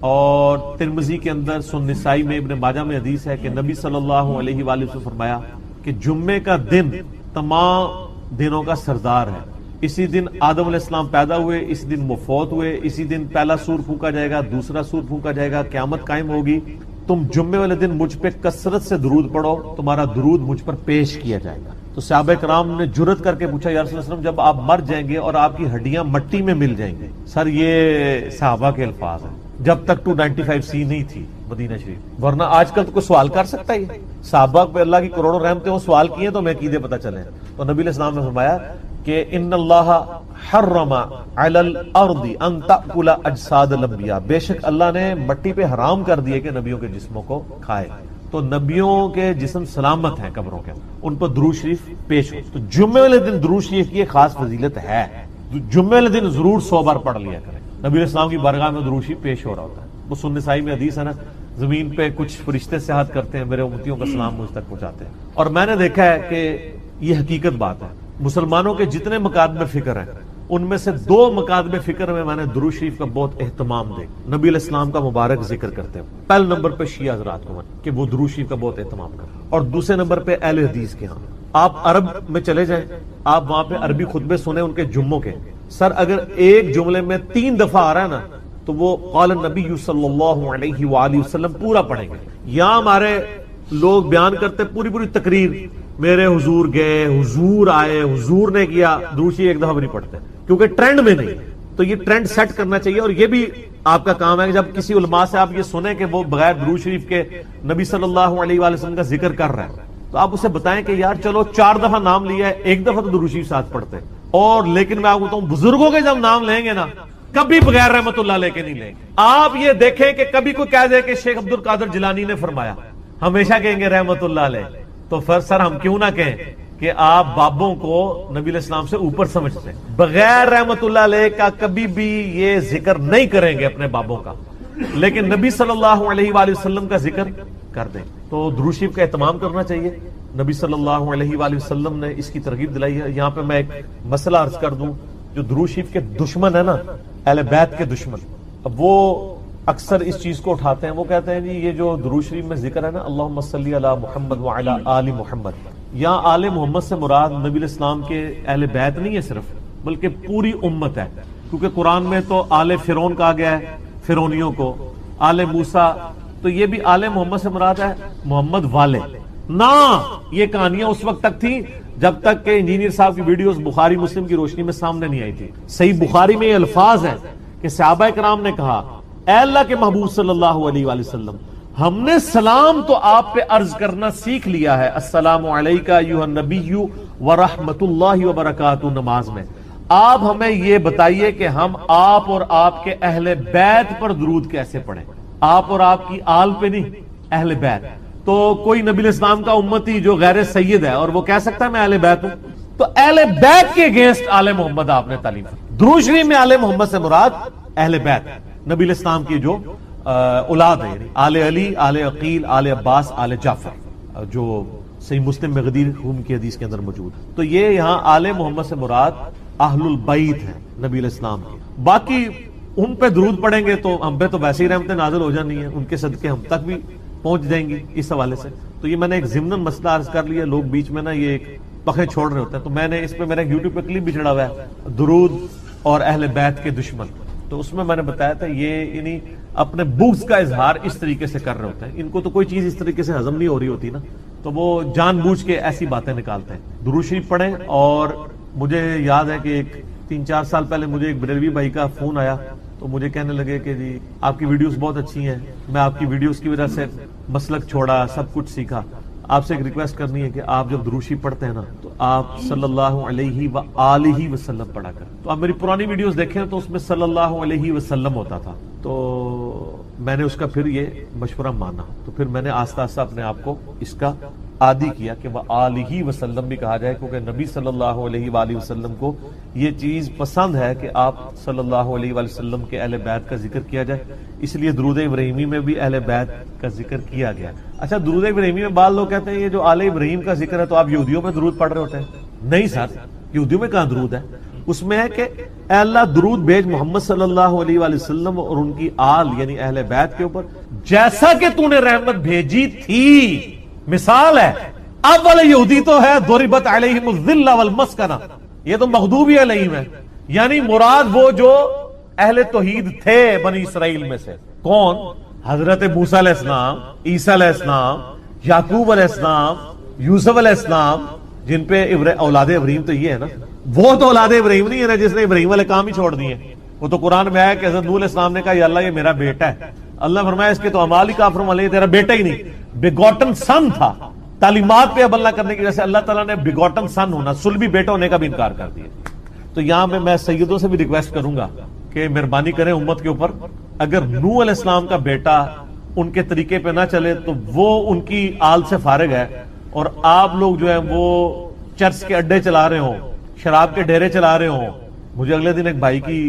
اور ترمذی کے اندر، سنن نسائی میں، ابن ماجہ میں حدیث ہے کہ نبی صلی اللہ علیہ وآلہ وسلم فرمایا کہ جمعے کا دن تمام دنوں کا سردار ہے۔ اسی دن آدم علیہ السلام پیدا ہوئے، اسی دن وہ فوت ہوئے، اسی دن پہلا سور پھونکا جائے گا، دوسرا سور پھونکا جائے گا، قیامت قائم ہوگی۔ تم جمعے والے دن مجھ پہ کثرت سے درود پڑھو، تمہارا درود مجھ پر پیش کیا جائے گا۔ تو صحابہ کرام نے جرت کر کے پوچھا یا رسول اللہ صلی اللہ علیہ وسلم جب آپ مر جائیں گے اور آپ کی ہڈیاں مٹی میں مل جائیں گے؟ سر یہ صحابہ کے الفاظ ہیں، جب تک 295C نہیں تھی مدینہ شریف، ورنہ آج کل تو کوئی سوال کر سکتا ہے؟ صحابہ پہ اللہ کی کروڑوں رحمتیں وہ سوال کیے تو میں عقیدے پتہ چلے۔ تو نبی علیہ السلام نے فرمایا کہ ان اللہ حرم علی الارض ان تأکل اجساد الانبیاء، بے شک اللہ نے مٹی پہ حرام کر دیے کہ نبیوں کے جسموں کو کھائے۔ تو نبیوں کے جسم سلامت ہیں قبروں کے، ان پر درود شریف پیش ہو۔ تو جمعے والے دن درود شریف کی ایک خاص فضیلت ہے، جمعے والے دن ضرور 100 بار پڑھ لیا کریں۔ نبی علیہ السلام کی بارگاہ میں درود شریف پیش ہو رہا ہوتا ہے۔ وہ سنن نسائی میں حدیث ہے نا، زمین پہ کچھ فرشتے سیاحت کرتے ہیں، میرے امتیوں کا سلام مجھ تک پہنچاتے ہیں۔ اور میں نے دیکھا ہے کہ یہ حقیقت بات ہے، مسلمانوں کے جتنے مکاتب فکر ہیں ان میں سے 2 مکاتب فکر میں نے درود شریف کا بہت اہتمام دیکھا، نبی علیہ السلام کا مبارک ذکر کرتے ہیں۔ پہلے نمبر پہ شیعہ حضرات کو کہ وہ درود شریف کا بہت اہتمام کرتے ہیں، اور دوسرے نمبر پہ اہل حدیث کے ہاں آپ عرب میں چلے جائیں, آپ وہاں پہ عربی خطبے سنیں ان کے جمعوں کے, سر اگر ایک جملے میں 3 دفعہ آ رہا ہے نا تو وہ قال النبی صلی اللہ علیہ وآلہ وسلم پورا پڑھیں گے. یہاں ہمارے لوگ بیان کرتے پوری تقریر, میرے حضور گئے, حضور آئے, حضور نے کیا, دوسری ایک دفعہ بھی نہیں پڑھتے کیونکہ ٹرینڈ میں نہیں. تو یہ ٹرینڈ سیٹ کرنا چاہیے, اور یہ بھی آپ کا کام ہے کہ جب کسی علماء سے آپ یہ سنیں کہ وہ بغیر درود شریف کے نبی صلی اللہ علیہ وآلہ وسلم کا ذکر کر رہا ہے, تو آپ اسے بتائیں کہ یار چلو 4 دفعہ نام لیا ہے, 1 دفعہ تو درود شریف ساتھ پڑھتے. اور لیکن میں آپ کو بتاؤں, بزرگوں کے جب نام لیں گے نا کبھی بغیر رحمت اللہ لے کے نہیں لیں گے. آپ یہ دیکھیں کہ کبھی کوئی کہہ دے کہ شیخ عبد القادر جیلانی نے فرمایا, ہمیشہ کہیں گے رحمت اللہ علیہ. تو پھر سر ہم کیوں نہ کہیں کہ آپ بابوں کو نبی علیہ السلام سے اوپر سمجھتے ہیں. بغیر رحمت اللہ علیہ کا کبھی بھی یہ ذکر نہیں کریں گے اپنے بابوں کا, لیکن نبی صلی اللہ علیہ وآلہ وسلم کا ذکر کر دیں. تو درود شریف کا اہتمام کرنا چاہیے. نبی صلی اللہ علیہ وآلہ وسلم نے اس کی ترغیب دلائی ہے. یہاں پہ میں ایک مسئلہ عرض کر دوں, جو درود شریف کے دشمن ہے نا, اہل بیت کے دشمن, اب وہ اکثر اس چیز کو اٹھاتے ہیں. وہ کہتے ہیں جی یہ جو درود شریف میں ذکر ہے نا, اللہم صلی علی محمد وعلی آل محمد, یہاں آل محمد سے مراد نبی علیہ السلام کے اہل بیت نہیں ہے صرف, بلکہ پوری امت ہے. کیونکہ قرآن میں تو آل فرعون کہا گیا ہے, فرعونیوں کو, آل موسیٰ, تو یہ بھی آل محمد سے مراد ہے محمد والے. نہ یہ کہانیاں اس وقت تک تھی جب تک کہ انجینئر صاحب کی ویڈیوز بخاری مسلم کی روشنی میں سامنے نہیں آئی تھی. صحیح بخاری میں یہ الفاظ ہیں کہ صحابہ کرام نے کہا, اے اللہ کے محبوب صلی اللہ علیہ وآلہ وسلم, ہم نے سلام تو آپ پہ عرض کرنا سیکھ لیا ہے, السلام علیکہ ایھا النبی ورحمۃ اللہ وبرکاتہ, نماز میں. آپ ہمیں یہ بتائیے کہ ہم آپ اور آپ کے اہل بیت پر درود کیسے پڑھیں. آپ اور آپ کی آل پہ نہیں, اہل بیت. تو کوئی نبی علیہ السلام کا امتی جو غیر سید ہے اور وہ کہہ سکتا ہے میں اہل بیت ہوں, تو اہل بیت کے اگینسٹ آل محمد آپ نے تعلیم. درود شریف میں آل محمد سے مراد اہل بیت, نبی علیہ السلام کی جو اولاد ہے, یعنی آل علی, آل عقیل, آل عباس, آل جعفر, جو صحیح مسلم میں غدیر خون کی حدیث کے اندر موجود. تو یہ یہاں آل محمد سے مراد اہل البیت ہے نبی علیہ السلام کی. باقی ان پہ درود پڑھیں گے تو ہم پہ تو ویسے ہی رحمتیں نازل ہو جانی ہیں, ان کے صدقے ہم تک بھی پہنچ جائیں گی اس حوالے سے. تو یہ میں نے ایک ضمناً مسئلہ عرض کر لیا. لوگ بیچ میں نا یہ ایک پخے چھوڑ رہے ہوتے ہیں, تو میں نے اس پہ میرا یوٹیوب پہ کلپ بھی چڑھا ہوا ہے, درود اور اہل بیت کے دشمن. تو اس میں نے بتایا تھا یہ یعنی اپنے بغض کا اظہار اس طریقے سے کر رہے ہوتے ہیں. ان کو تو کوئی چیز اس طریقے سے ہضم نہیں ہو رہی ہوتی نا, تو وہ جان بوجھ کے ایسی باتیں نکالتے ہیں. درود شریف پڑھیں. اور مجھے یاد ہے کہ ایک 3-4 سال پہلے مجھے ایک بریلوی بھائی کا فون آیا, تو مجھے کہنے لگے کہ جی آپ کی ویڈیوز بہت اچھی ہیں, میں آپ کی ویڈیوز کی وجہ سے مسلک چھوڑا, سب کچھ سیکھا. آپ سے ایک ریکویسٹ کرنی ہے کہ آپ جب درود شریف پڑھتے ہیں نا تو آپ صلی اللہ علیہ وآلہ وسلم پڑھا کریں. تو آپ میری پرانی ویڈیوز دیکھیں تو اس میں صلی اللہ علیہ وسلم ہوتا تھا. تو میں نے اس کا پھر یہ مشورہ مانا, تو پھر میں نے آہستہ آہستہ اپنے آپ کو اس کا عادی کیا کہ وآلہ وسلم بھی کہا جائے, کیونکہ نبی صلی اللہ علیہ وآلہ وسلم کو یہ چیز پسند ہے کہ آپ صلی اللہ علیہ وآلہ وسلم کے اہل بیت کا ذکر کیا جائے. اس لیے درود ابراہیمی میں بھی اہل بیت کا ذکر کیا گیا. اچھا, درود ابراہیمی میں بعض لوگ کہتے ہیں یہ جو آل ابراہیم کا ذکر ہے تو آپ یہودیوں میں درود پڑھ رہے ہوتے ہیں. نہیں سر, یہودیوں میں کہاں درود ہے. اس میں ہے کہ اے اللہ درود بھیج محمد صلی اللہ علیہ وآلہ وسلم اور ان کی آل یعنی اہل بیت کے اوپر, جیسا کہ تو نے رحمت بھیجی تھی. مثال ہے, اب والے یہودی تو ہے ضربت علیہم الذلہ والمسکنہ, یہ تو مغضوب علیہم ہے, یعنی مراد وہ جو اہل توحید تھے بنی اسرائیل میں سے. کون؟ حضرت موسیٰ علیہ السلام, عیسیٰ علیہ السلام, یعقوب علیہ السلام, یوسف علیہ السلام, جن پہ اولاد ابراہیم تو یہ ہے نا. وہ تو اولاد ابراہیم نہیں ہے نا جس نے ابراہیم والے کام ہی چھوڑ دیے. وہ تو قرآن میں آیا کہ حضرت نوح علیہ السلام نے کہا یا اللہ یہ میرا بیٹا ہے. اللہ فرمایا اس کے تو اعمال ہی کافر والے, تیرا بیٹا ہی نہیں, بیگوٹن سن تھا. تعلیمات پہ عمل نہ کرنے کی وجہ سے اللہ تعالیٰ نے بیگوٹن سن ہونا, سلبی بیٹا ہونے کا بھی انکار کر دیا. تو یہاں پہ میں سیدوں سے بھی ریکویسٹ کروں گا کہ مہربانی کریں امت کے اوپر, اگر نوح علیہ السلام کا بیٹا ان کے طریقے پہ نہ چلے تو وہ ان کی آل سے فارغ ہے, اور آپ لوگ جو ہیں وہ چرچ کے اڈے چلا رہے ہوں, شراب کے ڈیرے چلا رہے ہوں. مجھے اگلے دن ایک بھائی کی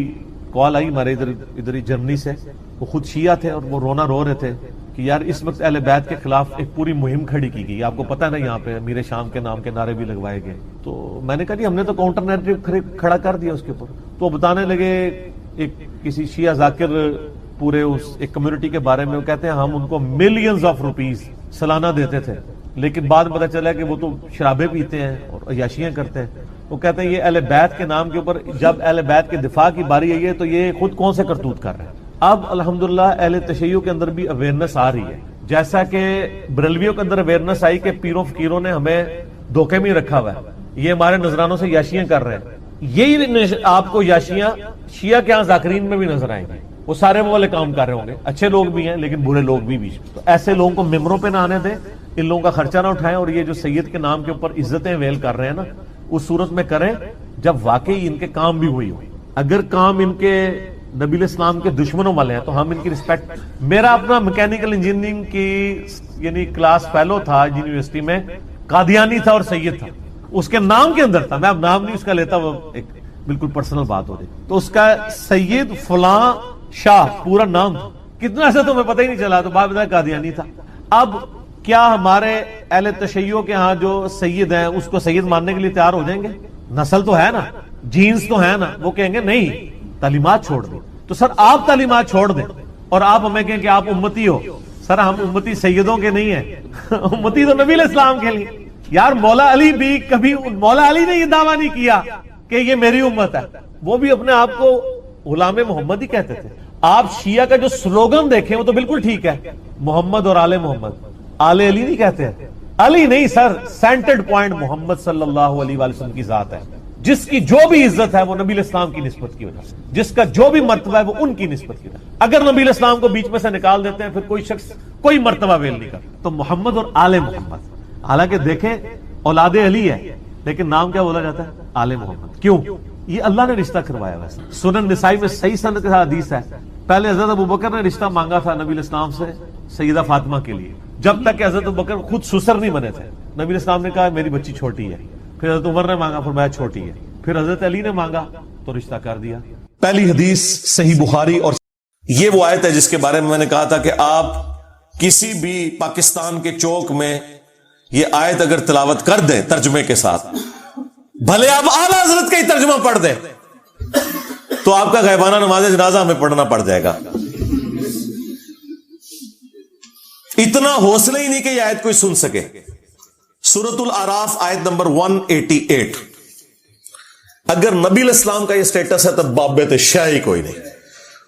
کال آئی ہمارے ادھر ہی جرمنی سے, وہ خود شیعہ تھے اور وہ رونا رو رہے تھے کہ یار اس وقت اہل بیت کے خلاف ایک پوری مہم کھڑی کی گئی. آپ کو پتہ ہے نا یہاں پہ امیر شام کے نام کے نعرے بھی لگوائے گئے. تو میں نے کہا جی ہم نے تو کاؤنٹر نیریٹو کھڑا کر دیا اس کے اوپر. تو وہ بتانے لگے ایک کسی شیعہ ذاکر پورے اس ایک کمیونٹی کے بارے میں, وہ کہتے ہیں ہم ان کو ملینز آف روپیز سالانہ دیتے تھے لیکن بعد میں پتہ چلا کہ وہ تو شرابیں پیتے ہیں اور عیاشیاں کرتے ہیں. وہ کہتے ہیں یہ اہل بیت کے نام کے اوپر جب اہل بیت کے دفاع کی باری آئی ہے تو یہ خود کون سے کرتوت کر رہے ہیں. اب الحمدللہ اہل تشیع کے اندر بھی اویئرنس آ رہی ہے، جیسا کہ بریلویوں کے اندر اویئرنس آئی کہ پیروں فقیروں نے ہمیں دھوکے میں رکھا ہوا ہے، یہ ہمارے نذرانوں سے یاشیاں کر رہے ہیں. یہی آپ کو یاشیاں شیعہ کے ہاں ذاکرین میں بھی نظر آئیں گے. وہ سارے وہ والے کام کر رہے ہوں گے، اچھے لوگ بھی ہیں لیکن برے لوگ بھی بیچ میں. تو ایسے لوگوں کو ممبروں پہ نہ آنے دیں، ان لوگوں کا خرچہ نہ اٹھائیں، اور یہ جو سید کے نام کے اوپر عزتیں ویل کر رہے ہیں نا، اس صورت میں کریں جب واقعی ان کے کام بھی ہوئی ہو. اگر کام ان کے نبی الاسلام کے دشمنوں والے ہیں تو ہم ان کی رسپیکٹ. میرا اپنا میکینیکل انجینئرنگ کی یعنی کلاس فیلو تھا یونیورسٹی میں، قادیانی تھا اور سید تھا، اس کے نام کے اندر تھا. میں اب نام نہیں اس کا لیتا، وہ ایک بالکل پرسنل بات ہو رہی. تو اس کا سید فلاں شاہ پورا نام تھا. کتنا ایسا تو ہمیں پتہ ہی نہیں چلا، تو بعد میں قادیانی تھا. اب کیا ہمارے اہل تشیع کے ہاں جو سید ہیں اس کو سید ماننے کے لیے تیار ہو جائیں گے؟ نسل تو ہے نا، جینز تو ہے نا. وہ کہیں گے نہیں، تعلیمات چھوڑ دیں. تو سر آپ تعلیمات چھوڑ دیں اور آپ ہمیں کہیں کہ آپ امتی ہو. سر ہم امتی سیدوں کے نہیں ہیں، امتی تو نبی الاسلام کے لیے. یار مولا علی بھی کبھی، مولا علی نے یہ دعویٰ نہیں کیا کہ یہ میری امت ہے، وہ بھی اپنے آپ کو غلام محمد ہی کہتے تھے. آپ شیعہ کا جو سلوگن دیکھیں وہ تو بالکل ٹھیک ہے، محمد اور آل محمد. آل علی نہیں کہتے ہیں، علی نہیں سر، سینٹرڈ پوائنٹ محمد صلی اللہ علیہ وآلہ وسلم کی ذات ہے. جس کی جو بھی عزت ہے وہ نبی الاسلام کی نسبت کی وجہ سے، جس کا جو بھی مرتبہ ہے وہ ان کی نسبت کی وجہ سے. اگر نبی الاسلام کو بیچ میں سے نکال دیتے ہیں پھر کوئی شخص کوئی مرتبہ ویل نہیں کرتا. تو محمد اور آل محمد، حالانکہ دیکھیں اولاد علی ہے لیکن نام کیا بولا جاتا ہے؟ آل محمد. کیوں؟ یہ اللہ نے رشتہ کروایا. ویسے سنن نسائی میں صحیح سند کے ساتھ حدیث ہے، پہلے حضرت ابوبکر نے رشتہ مانگا تھا نبی الاسلام سے سیدہ فاطمہ کے لیے، جب تک کہ حضرت ابوبکر خود سسر نہیں بنے تھے. نبی الاسلام نے کہا میری بچی چھوٹی ہے. پھر حضرت عمر نے مانگا، فرمایا چھوٹی ہے. پھر حضرت علی نے مانگا تو رشتہ کر دیا. پہلی حدیث صحیح بخاری، اور یہ وہ آیت ہے جس کے بارے میں نے کہا تھا کہ آپ کسی بھی پاکستان کے چوک میں یہ آیت اگر تلاوت کر دیں ترجمے کے ساتھ، بھلے آپ اعلیٰ حضرت کا ہی ترجمہ پڑھ دیں، تو آپ کا غیبانہ نماز جنازہ ہمیں پڑھنا پڑ جائے گا. اتنا حوصلہ ہی نہیں کہ یہ آیت کوئی سن سکے. سورۃ الاعراف آیت نمبر 188. اگر نبی الاسلام کا یہ سٹیٹس ہے تو بابت شاہ ہی کوئی نہیں.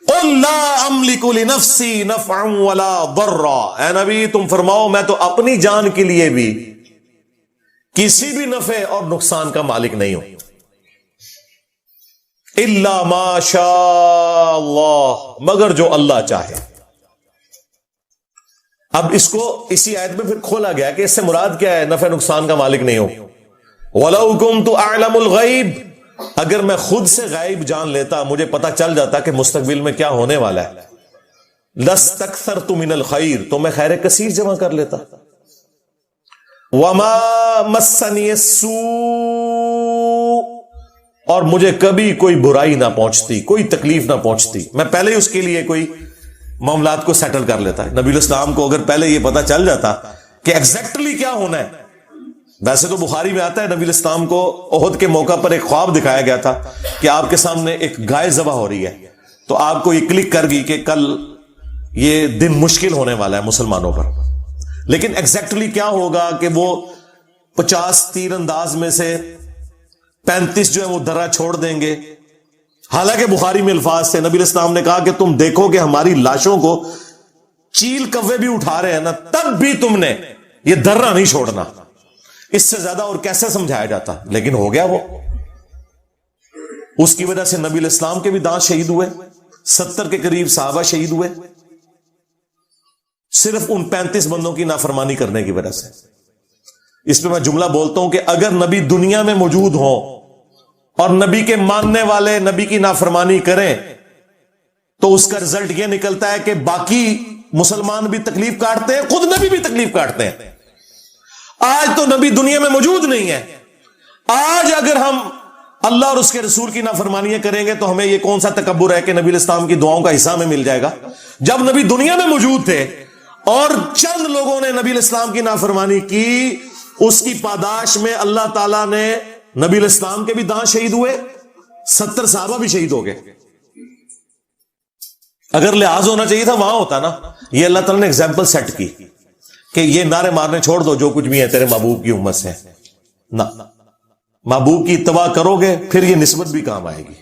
قُلْ لَا أَمْلِكُ لِنَفْسِي نَفْعًا وَلَا ضَرًّا. اے نبی تم فرماؤ میں تو اپنی جان کے لیے بھی کسی بھی نفع اور نقصان کا مالک نہیں ہوں، اِلَّا مَا شَاءَ اللَّهُ، مگر جو اللہ چاہے. اب اس کو اسی آیت میں پھر کھولا گیا کہ اس سے مراد کیا ہے نفع نقصان کا مالک نہیں ہوں. وَلَوْ كُنْتُ أَعْلَمُ الْغَيْبِ، اگر میں خود سے غائب جان لیتا، مجھے پتا چل جاتا کہ مستقبل میں کیا ہونے والا ہے، لَسْتَكْثَرْتُ مِنَ الْخَيْرِ، تو میں خیر کثیر جمع کر لیتا. وَمَا مَسَّنِيَ السُّوءُ، اور مجھے کبھی کوئی برائی نہ پہنچتی، کوئی تکلیف نہ پہنچتی. میں پہلے ہی اس کے لیے کوئی معاملات کو سیٹل کر لیتا ہے. نبی الاسلام کو اگر پہلے یہ پتا چل جاتا کہ ایگزیکٹلی کیا ہونا ہے. ویسے تو بخاری میں آتا ہے نبی الاسلام کو احد کے موقع پر ایک خواب دکھایا گیا تھا کہ آپ کے سامنے ایک گائے ذبح ہو رہی ہے، تو آپ کو یہ کلک کر گئی کہ کل یہ دن مشکل ہونے والا ہے مسلمانوں پر. لیکن ایگزیکٹلی کیا ہوگا کہ وہ 50 تیر انداز میں سے 35 جو ہے وہ درہ چھوڑ دیں گے. حالانکہ بخاری میں الفاظ تھے، نبی الاسلام نے کہا کہ تم دیکھو کہ ہماری لاشوں کو چیل کوے بھی اٹھا رہے ہیں نا، تب بھی تم نے یہ درہ نہیں چھوڑنا. اس سے زیادہ اور کیسے سمجھایا جاتا، لیکن ہو گیا وہ. اس کی وجہ سے نبی الاسلام کے بھی دانت شہید ہوئے، 70 کے قریب صحابہ شہید ہوئے، صرف ان 35 بندوں کی نافرمانی کرنے کی وجہ سے. اس پہ میں جملہ بولتا ہوں کہ اگر نبی دنیا میں موجود ہوں اور نبی کے ماننے والے نبی کی نافرمانی کریں تو اس کا رزلٹ یہ نکلتا ہے کہ باقی مسلمان بھی تکلیف کاٹتے ہیں، خود نبی بھی تکلیف کاٹتے ہیں. آج تو نبی دنیا میں موجود نہیں ہے. آج اگر ہم اللہ اور اس کے رسول کی نافرمانیاں کریں گے تو ہمیں یہ کون سا تکبر ہے کہ نبی الاسلام کی دعاؤں کا حصہ ہمیں مل جائے گا. جب نبی دنیا میں موجود تھے اور چند لوگوں نے نبی الاسلام کی نافرمانی کی، اس کی پاداش میں اللہ تعالیٰ نے نبی الاسلام کے بھی دانت شہید ہوئے، 70 صحابہ بھی شہید ہو گئے. اگر لحاظ ہونا چاہیے تھا وہاں ہوتا نا. یہ اللہ تعالیٰ نے ایگزامپل سیٹ کی کہ یہ نعرے مارنے چھوڑ دو جو کچھ بھی ہے تیرے محبوب کی امت سے، نہ، محبوب کی اتباع کرو گے پھر یہ نسبت بھی کام آئے گی۔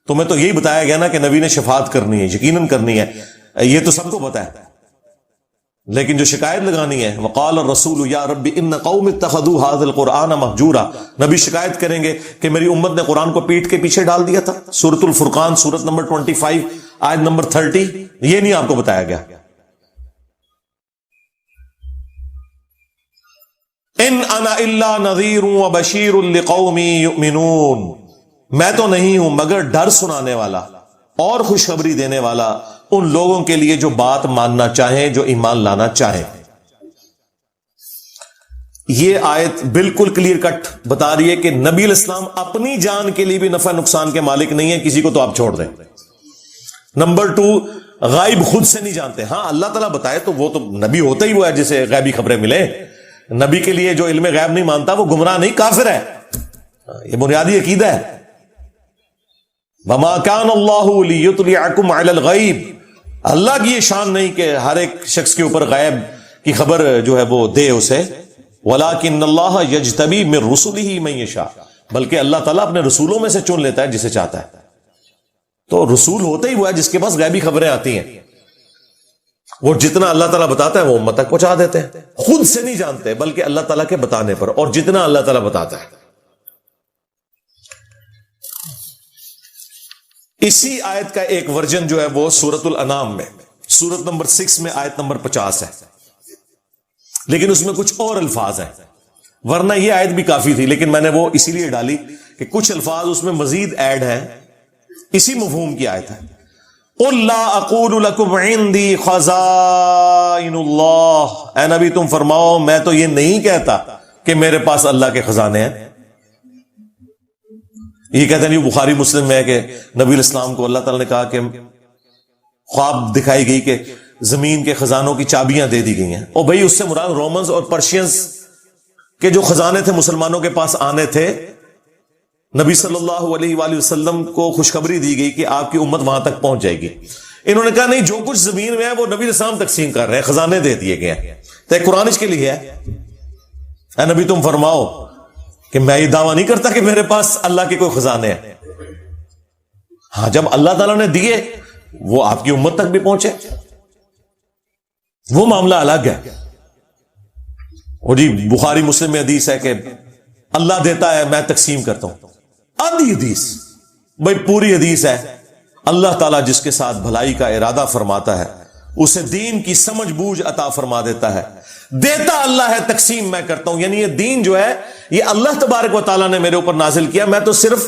تمہیں تو یہی بتایا گیا نا کہ نبی نے شفاعت کرنی ہے، یقیناً کرنی ہے، یہ تو سب کو پتا ہے، لیکن جو شکایت لگانی ہے، وقال الرسول یا رب ان قوم اتخذوا هذا القرآن مہجورا، نبی شکایت کریں گے کہ میری امت نے قرآن کو پیٹ کے پیچھے ڈال دیا تھا۔ سورۃ الفرقان سورت نمبر 25 آیت نمبر 30، یہ نہیں آپ کو بتایا گیا۔ ان انا الا نذیر وبشیر لقوم یؤمنون، میں تو نہیں ہوں مگر ڈر سنانے والا اور خوشخبری دینے والا ان لوگوں کے لیے جو بات ماننا چاہیں، جو ایمان لانا چاہیں۔ یہ آیت بالکل کلیئر کٹ بتا رہی ہے کہ نبی علیہ السلام اپنی جان کے لیے بھی نفع نقصان کے مالک نہیں ہے، کسی کو تو آپ چھوڑ دیں۔ نمبر 2، غائب خود سے نہیں جانتے۔ ہاں اللہ تعالیٰ بتائے تو وہ تو نبی ہوتا ہی وہ ہے جسے غیبی خبریں ملے۔ نبی کے لیے جو علم غیب نہیں مانتا وہ گمراہ نہیں، کافر ہے، یہ بنیادی عقیدہ ہے۔ وما كان الله ليطلعكم على الغيب، اللہ کی یہ شان نہیں کہ ہر ایک شخص کے اوپر غیب کی خبر جو ہے وہ دے اسے، ولكن الله يجتبي من رسله من يشاء، بلکہ اللہ تعالیٰ اپنے رسولوں میں سے چن لیتا ہے جسے چاہتا ہے۔ تو رسول ہوتا ہی وہ ہے جس کے پاس غیبی خبریں آتی ہیں، وہ جتنا اللہ تعالیٰ بتاتا ہے وہ امت تک پہنچا دیتے ہیں، خود سے نہیں جانتے بلکہ اللہ تعالیٰ کے بتانے پر، اور جتنا اللہ تعالیٰ بتاتا ہے۔ اسی آیت کا ایک ورژن جو ہے وہ سورۃ الانعام میں سورت نمبر 6 میں آیت نمبر 50 ہے، لیکن اس میں کچھ اور الفاظ ہیں، ورنہ یہ آیت بھی کافی تھی، لیکن میں نے وہ اسی لیے ڈالی کہ کچھ الفاظ اس میں مزید ایڈ ہیں، اسی مفہوم کی آیت ہے۔ قُلْ لَا أَقُولُ لَكُمْ عِنْدِي خَزَائِنُ اللَّهِ، اے نبی تم فرماؤ میں تو یہ نہیں کہتا کہ میرے پاس اللہ کے خزانے ہیں۔ یہ کہتے ہیں بخاری مسلم میں ہے کہ نبی علیہ السلام کو اللہ تعالیٰ نے کہا کہ خواب دکھائی گئی کہ زمین کے خزانوں کی چابیاں دے دی گئی ہیں، اور بھائی اس سے مراد رومنز اور پرشینز کے جو خزانے تھے مسلمانوں کے پاس آنے تھے، نبی صلی اللہ علیہ وآلہ وسلم کو خوشخبری دی گئی کہ آپ کی امت وہاں تک پہنچ جائے گی۔ انہوں نے کہا نہیں، جو کچھ زمین میں ہے وہ نبی علیہ السلام تقسیم کر رہے ہیں، خزانے دے دیے گئے ہیں، تو قرآن اس کے لیے ہے، اے نبی تم فرماؤ کہ میں یہ دعویٰ نہیں کرتا کہ میرے پاس اللہ کے کوئی خزانے ہیں۔ ہاں جب اللہ تعالیٰ نے دیے وہ آپ کی امت تک بھی پہنچے، وہ معاملہ الگ ہے۔ اور جی بخاری مسلم میں حدیث ہے کہ اللہ دیتا ہے میں تقسیم کرتا ہوں، آدھی حدیث، بھائی پوری حدیث ہے اللہ تعالیٰ جس کے ساتھ بھلائی کا ارادہ فرماتا ہے اسے دین کی سمجھ بوجھ عطا فرما دیتا ہے، دیتا اللہ ہے، تقسیم میں کرتا ہوں۔ یعنی یہ دین جو ہے یہ اللہ تبارک و تعالیٰ نے میرے اوپر نازل کیا، میں تو صرف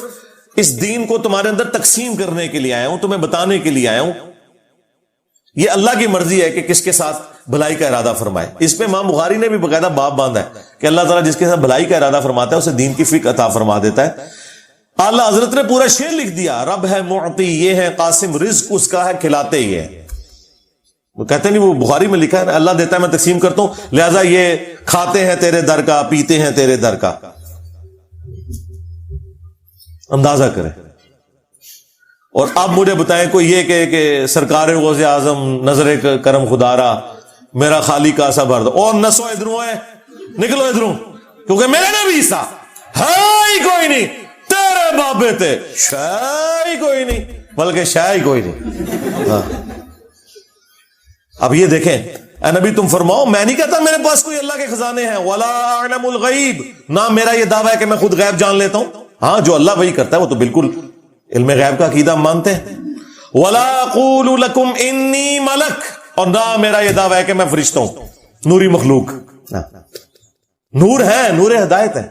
اس دین کو تمہارے اندر تقسیم کرنے کے لیے آیا ہوں، تمہیں بتانے کے لیے آیا ہوں۔ یہ اللہ کی مرضی ہے کہ کس کے ساتھ بھلائی کا ارادہ فرمائے۔ اس پہ امام بخاری نے بھی باقاعدہ باب باندھا ہے کہ اللہ تعالیٰ جس کے ساتھ بھلائی کا ارادہ فرماتا ہے اسے دین کی فکر عطا فرما دیتا ہے۔ اعلیٰ حضرت نے پورا شعر لکھ دیا، رب ہے معطی یہ ہے قاسم، رزق اس کا ہے کھلاتے ہی ہے۔ وہ کہتے نہیں، وہ بخاری میں لکھا ہے اللہ دیتا ہے میں تقسیم کرتا ہوں، لہذا یہ کھاتے ہیں تیرے در کا، پیتے ہیں تیرے در کا۔ اندازہ کریں۔ اور اب مجھے بتائیں کوئی یہ کہ سرکار غوث اعظم نظر کرم خدارا میرا خالی کا سا بھر دو، اور نسو ادھروں ہے، نکلو ادھروں، کیونکہ میرے نبی سا ہے ہی کوئی نہیں، تیرے بابے تے شاہ ہی کوئی نہیں، بلکہ شاہ ہی کوئی نہیں۔ ہاں اب یہ دیکھیں، اے نبی تم فرماؤ میں نہیں کہتا میرے پاس کوئی اللہ کے خزانے ہیں، ولا اعلم الغیب، نہ میرا یہ دعویٰ ہے کہ میں خود غیب جان لیتا ہوں۔ ہاں جو اللہ وہی کرتا ہے وہ تو بالکل علم غیب کا عقیدہ ہم مانتے ہیں۔ ولا اقول لکم انی ملک، اور نہ میرا یہ دعویٰ ہے کہ میں فرشتہ ہوں، نوری مخلوق۔ نور ہے، نور ہدایت ہے،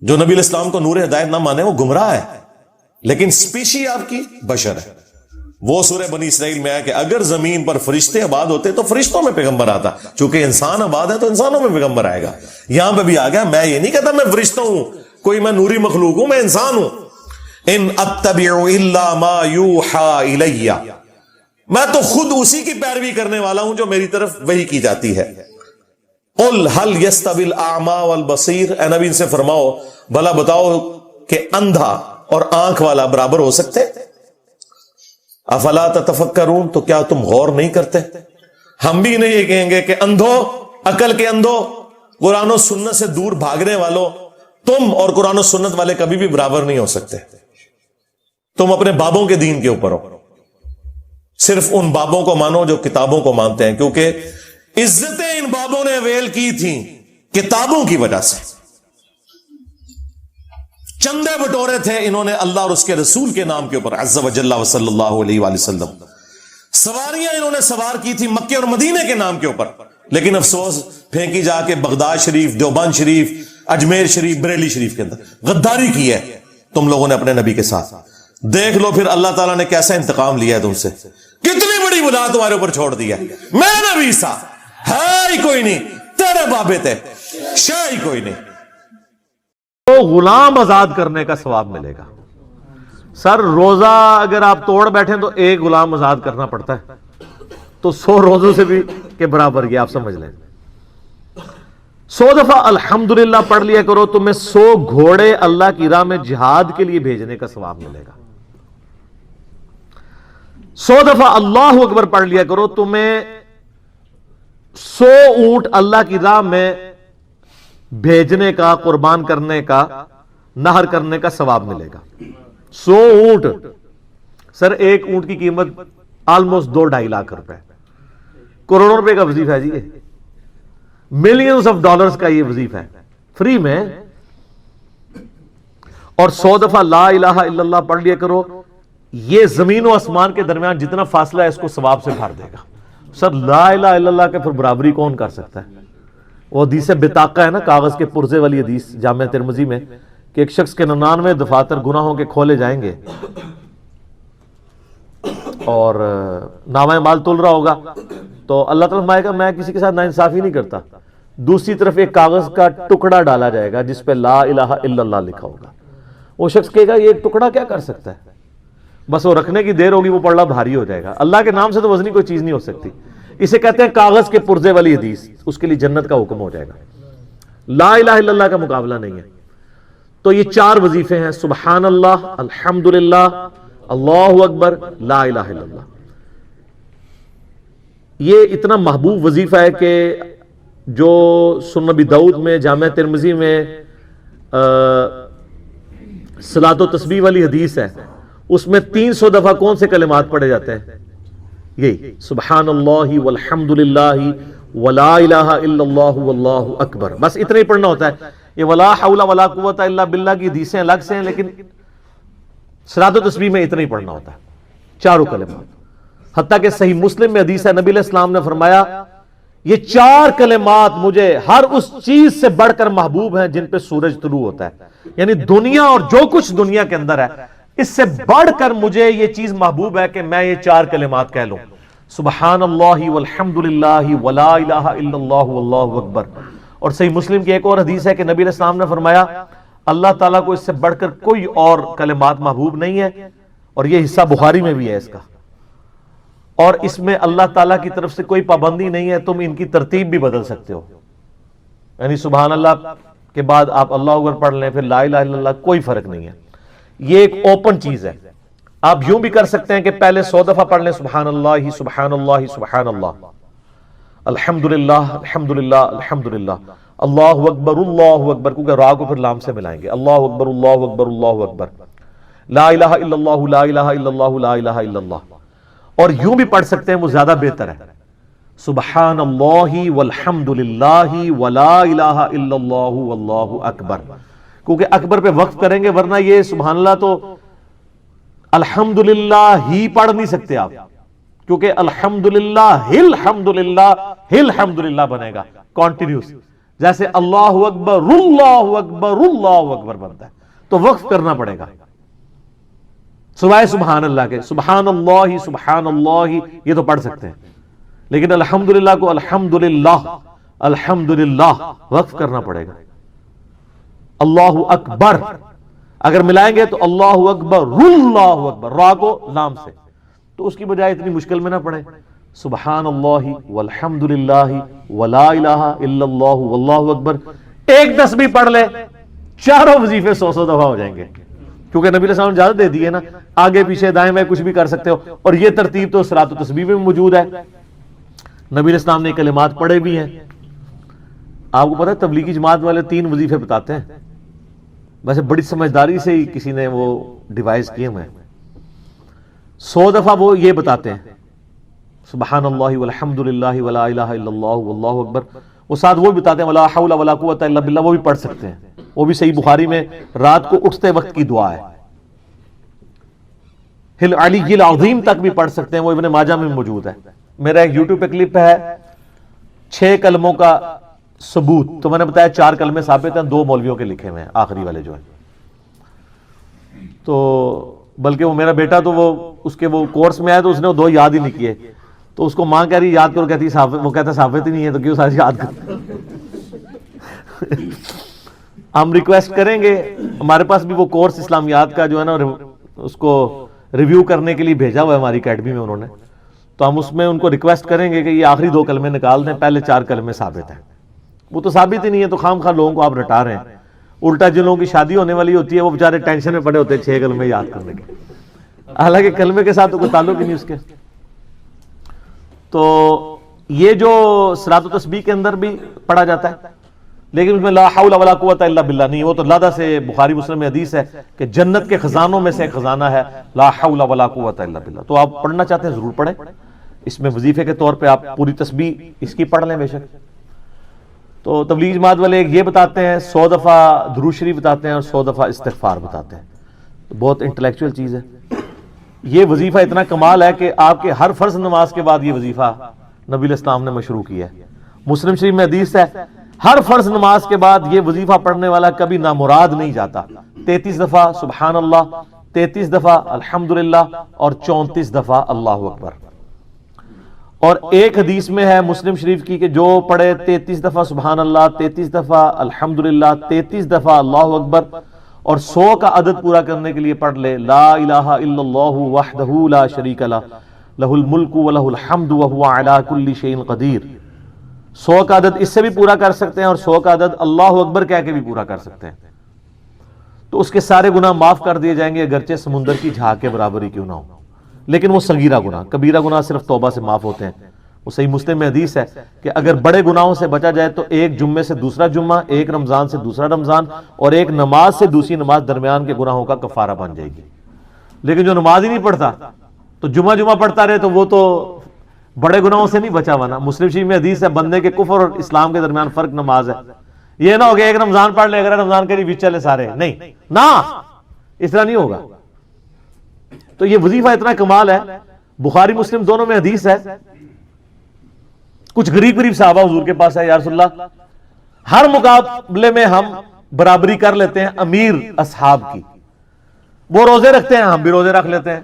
جو نبی علیہ السلام کو نور ہدایت نہ مانے وہ گمراہ ہے، لیکن سپیشی آپ کی بشر ہے۔ وہ سورہ بنی اسرائیل میں ہے کہ اگر زمین پر فرشتے آباد ہوتے تو فرشتوں میں پیغمبر آتا، چونکہ انسان آباد ہے تو انسانوں میں پیغمبر آئے گا۔ یہاں پہ بھی آ گیا، میں یہ نہیں کہتا میں فرشتہ ہوں، کوئی میں نوری مخلوق ہوں، میں انسان ہوں۔ ان اتبع الا ما یوحى الی، میں تو خود اسی کی پیروی کرنے والا ہوں جو میری طرف وحی کی جاتی ہے۔ قل هل يستوي الاعمى والبصير، اے نبی ان سے فرماؤ بھلا بتاؤ کہ اندھا اور آنکھ والا برابر ہو سکتے؟ افلا تتفکرون، تو کیا تم غور نہیں کرتے؟ ہم بھی نہیں یہ کہیں گے کہ اندھو، عقل کے اندھو، قرآن و سنت سے دور بھاگنے والوں، تم اور قرآن و سنت والے کبھی بھی برابر نہیں ہو سکتے. تم اپنے بابوں کے دین کے اوپر ہو، صرف ان بابوں کو مانو جو کتابوں کو مانتے ہیں، کیونکہ عزتیں ان بابوں نے اویل کی تھیں کتابوں کی وجہ سے. چندے بٹورے تھے انہوں نے اللہ اور اس کے رسول کے نام کے اوپر، عز و جل و صلی اللہ علیہ وآلہ وسلم. سواریاں انہوں نے سوار کی تھی مکے اور مدینے کے نام کے اوپر، لیکن افسوس پھینکی جا کے بغداد شریف، دیوبند شریف، اجمیر شریف، بریلی شریف کے اندر غداری کی ہے تم لوگوں نے اپنے نبی کے ساتھ. دیکھ لو پھر اللہ تعالیٰ نے کیسا انتقام لیا ہے تم سے، کتنی بڑی بلا تمہارے اوپر چھوڑ دی ہے. میں نبی عیسیٰ ہے ہی کوئی نہیں، تیرے بابے تھے شے ہی کوئی نہیں. تو غلام آزاد کرنے کا ثواب ملے گا. سر روزہ اگر آپ توڑ بیٹھیں تو ایک غلام آزاد کرنا پڑتا ہے، تو 100 روزوں سے بھی کے برابر یہ آپ سمجھ لیں. 100 دفعہ الحمدللہ پڑھ لیا کرو، تمہیں 100 گھوڑے اللہ کی راہ میں جہاد کے لیے بھیجنے کا ثواب ملے گا. 100 دفعہ اللہ اکبر پڑھ لیا کرو، تمہیں 100 اونٹ اللہ کی راہ میں بھیجنے کا، قربان کرنے کا، نہر کرنے کا ثواب ملے گا. 100 اونٹ، سر ایک اونٹ کی قیمت آلموسٹ 2-2.5 لاکھ روپے، کروڑوں روپے کا وظیفہ ہے جی، ملینز آف ڈالرز کا یہ وظیفہ ہے فری میں. اور 100 دفعہ لا الہ الا اللہ پڑھ لیا کرو، یہ زمین و آسمان کے درمیان جتنا فاصلہ ہے اس کو ثواب سے بھر دے گا. سر لا الہ الا اللہ کے پھر برابری کون کر سکتا ہے؟ وہ حدیث بطاقہ ہے نا، کاغذ کے پرزے والی حدیث جامع ترمذی میں، کہ ایک شخص کے 99 دفاتر گناہوں کے کھولے جائیں گے اور نامہ مال تول رہا ہوگا تو اللہ تعالیٰ فرمائے گا میں کسی کے ساتھ ناانصافی نہیں کرتا. دوسری طرف ایک کاغذ کا ٹکڑا ڈالا جائے گا جس پہ لا الہ الا اللہ لکھا ہوگا. وہ شخص کہے گا یہ ایک ٹکڑا کیا کر سکتا ہے، بس وہ رکھنے کی دیر ہوگی وہ پڑھنا بھاری ہو جائے گا. اللہ کے نام سے تو وزنی کوئی چیز نہیں ہو سکتی. اسے کہتے ہیں کاغذ کے پرزے والی حدیث، اس کے لیے جنت کا حکم ہو جائے گا. لا الہ الا اللہ کا مقابلہ نہیں ہے. تو یہ 4 وظیفے ہیں، سبحان اللہ، الحمدللہ، اللہ اکبر، لا الہ الا اللہ. یہ اتنا محبوب وظیفہ ہے کہ جو سنن نبی داؤد میں، جامع ترمذی میں صلاۃ و تسبیح والی حدیث ہے، اس میں 300 دفعہ کون سے کلمات پڑھے جاتے ہیں؟ یہی سبحان اللہ والحمد للہ ولا الہ الا اللہ واللہ اکبر. بس اتنا ہی پڑھنا ہوتا ہے. یہ ولا حول ولا قوت الا باللہ کی حدیثیں الگ سے ہیں، لیکن صلاۃ و تسبیح میں اتنا ہی پڑھنا ہوتا ہے، 4 کلمات. حتیٰ کہ صحیح مسلم میں حدیث ہے، نبی علیہ السلام نے فرمایا یہ 4 کلمات مجھے ہر اس چیز سے بڑھ کر محبوب ہیں جن پہ سورج طلوع ہوتا ہے. یعنی دنیا اور جو کچھ دنیا کے اندر ہے اس سے بڑھ کر مجھے یہ چیز محبوب ہے کہ میں یہ 4 کلمات کہہ لوں، سبحان اللہ والحمد للہ ولا الہ الا اللہ واللہ اکبر. اور صحیح مسلم کی ایک اور حدیث ہے کہ نبی علیہ السلام نے فرمایا اللہ تعالیٰ کو اس سے بڑھ کر کوئی اور کلمات محبوب نہیں ہے. اور یہ حصہ بخاری میں بھی ہے اس کا، اور اس میں اللہ تعالیٰ کی طرف سے کوئی پابندی نہیں ہے، تم ان کی ترتیب بھی بدل سکتے ہو. یعنی سبحان اللہ کے بعد آپ اللہ اکبر پڑھ لیں، پھر لا الہ الا اللہ، کوئی فرق نہیں ہے. یہ ایک اوپن چیز ہے. آپ یوں بھی کر سکتے ہیں کہ پہلے 100 دفعہ پڑھ لیں سبحان اللہ سبحان اللہ سبحان اللہ، الحمدللہ الحمدللہ الحمدللہ، اللہ اکبر، کیونکہ را کو پھر لام سے ملائیں گے، اللہ اکبر اللہ اکبر اللہ اکبر، لا الہ الا اللہ لا الہ الا اللہ لا الہ الا اللہ. اور یوں بھی پڑھ سکتے ہیں، وہ زیادہ بہتر ہے، سبحان اللہ والحمد للہ ولا الہ الا اللہ واللہ اکبر. کیونکہ اکبر پہ وقف کریں گے، ورنہ یہ سبحان اللہ تو الحمدللہ ہی پڑھ نہیں سکتے آپ، کیونکہ الحمدللہ الحمدللہ بنے گا کانٹینیوس، جیسے اللہ اکبر اللہ اکبر اللہ اکبر بنتا ہے، تو وقف کرنا پڑے گا. سوائے سبحان اللہ کے، سبحان اللہ یہ تو پڑھ سکتے ہیں، لیکن الحمدللہ کو الحمدللہ الحمدللہ وقف کرنا پڑے گا. اللہ اکبر اگر ملائیں گے تو اللہ اکبر را کو لام سے، تو اس کی بجائے اتنی مشکل میں نہ پڑھیں، سبحان اللہ والحمد للہ ولا الہ الا اللہ واللہ اکبر. 1 تسبیح پڑھ لے، 4 وظیفے 100 دفعہ ہو جائیں گے، کیونکہ نبی علیہ السلام نے اجازت دے دی ہے نا، آگے پیچھے دائیں بائیں کچھ بھی کر سکتے ہو. اور یہ ترتیب تو صلاۃ و تسبیح میں موجود ہے. نبی علیہ السلام نے یہ کلمات پڑھے بھی ہیں. آپ کو پتا ہے تبلیغی جماعت والے 3 وظیفے بتاتے ہیں, ویسے بڑی سمجھداری سے ہی کسی نے وہ ڈیوائز کیے ہوئے ہیں. 100 دفعہ وہ یہ بتاتے ہیں سبحان اللہ والحمد للہ ولا الہ الا اللہ واللہ اکبر. وہ ساتھ وہ بتاتے ہیں ولا حول ولا قوت الا باللہ, وہ بھی پڑھ سکتے ہیں. وہ بھی صحیح بخاری میں رات کو اٹھتے وقت کی دعا ہے. ہل علی العظیم تک بھی پڑھ سکتے ہیں, وہ ابن ماجہ میں موجود ہے. میرا ایک یوٹیوب پہ کلپ ہے 6 کلموں کا ثبوت, تو میں نے بتایا 4 کلمے ثابت ہیں, 2 مولویوں کے لکھے ہوئے ہیں, آخری والے جو ہیں. تو بلکہ وہ میرا بیٹا تو وہ اس کے وہ کورس میں آیا تو اس نے وہ 2 یاد ہی نہیں کیے, تو اس کو ماں کہہ رہی یاد کرو, کہتی وہ کہتا ثابت ہی نہیں ہے تو کیوں سارے یاد کرو. ہم ریکویسٹ کریں گے, ہمارے پاس بھی وہ کورس اسلامیات کا جو ہے نا اس کو ریویو کرنے کے لیے بھیجا ہوا ہے ہماری اکیڈمی میں انہوں نے, تو ہم اس میں ان کو ریکویسٹ کریں گے کہ یہ آخری 2 کلمے نکال دیں, پہلے 4 کلمے ثابت ہیں. وہ تو ثابت ہی نہیں ہے تو خام خواہ لوگوں کو آپ رٹا رہے ہیں. الٹا جن لوگوں کی شادی ہونے والی ہوتی ہے وہ بیچارے ٹینشن میں پڑے ہوتے ہیں 6 کلمے یاد کرنے کے, حالانکہ کلمے کے ساتھ تو کوئی تعلق ہی نہیں اس کے. تو یہ جو صلاۃ و تسبیح کے اندر بھی پڑھا جاتا ہے, لیکن اس میں لا حول ولا قوت الا باللہ نہیں. وہ تو لادا سے بخاری مسلم میں حدیث ہے کہ جنت کے خزانوں میں سے ایک خزانہ ہے لا حول ولا قوت الا باللہ. تو آپ پڑھنا چاہتے ہیں ضرور پڑھیں. اس میں وظیفے کے طور پہ آپ پوری تسبیح اس کی پڑھ لیں بے شک. تو تبلیغ جماعت والے یہ بتاتے ہیں 100 دفعہ درود شریف بتاتے ہیں اور 100 دفعہ استغفار بتاتے ہیں. بہت انٹلیکچوئل چیز ہے. یہ وظیفہ اتنا کمال ہے کہ آپ کے ہر فرض نماز کے بعد یہ وظیفہ نبی علیہ السلام نے مشروع کیا ہے. مسلم شریف میں حدیث ہے ہر فرض نماز کے بعد یہ وظیفہ پڑھنے والا کبھی نامراد نہیں جاتا. 33 دفعہ سبحان اللہ, 33 دفعہ الحمدللہ اور 34 دفعہ اللہ اکبر. اور ایک حدیث میں ہے مسلم شریف کی کہ جو پڑھے 33 دفعہ سبحان اللہ, 33 دفعہ الحمدللہ, 33 دفعہ اللہ اکبر اور 100 کا عدد پورا کرنے کے لیے پڑھ لے لا الہ الا اللہ وحدہ لا شریک لہ لہ الملک ولہ الحمد وہو علی کل شیء قدیر. 100 کا عدد اس سے بھی پورا کر سکتے ہیں اور 100 کا عدد اللہ اکبر کہہ کے بھی پورا کر سکتے ہیں. تو اس کے سارے گناہ معاف کر دیے جائیں گے اگرچہ سمندر کی جھاگ کے برابر ہی کیوں نہ ہو. لیکن وہ صغیرہ گناہ, کبیرہ گناہ صرف توبہ سے معاف ہوتے ہیں. وہ صحیح مسلم میں حدیث ہے کہ اگر بڑے گناہوں سے بچا جائے تو ایک جمعے سے دوسرا جمعہ, ایک رمضان سے دوسرا رمضان اور ایک نماز سے دوسری نماز درمیان کے گناہوں کا کفارہ بن جائے گی. لیکن جو نماز ہی نہیں پڑھتا تو جمعہ پڑھتا رہے تو وہ تو بڑے گناہوں سے نہیں بچا ہوا نا. مسلم شریف میں حدیث ہے بندے کے کفر اور اسلام کے درمیان فرق نماز ہے. یہ نہ ہو کہ ایک رمضان پڑھ لے اگر رمضان کے لیے چلے سارے, نہیں نا, اس طرح نہیں ہوگا. تو یہ وظیفہ اتنا کمال ہے, بخاری مسلم دونوں میں حدیث ہے. کچھ غریب صحابہ حضور کے پاس ہے, یا رسول اللہ ہر مقابلے میں ہم برابری کر لیتے ہیں امیر اصحاب کی. وہ روزے رکھتے ہیں ہم بھی روزے رکھ لیتے ہیں,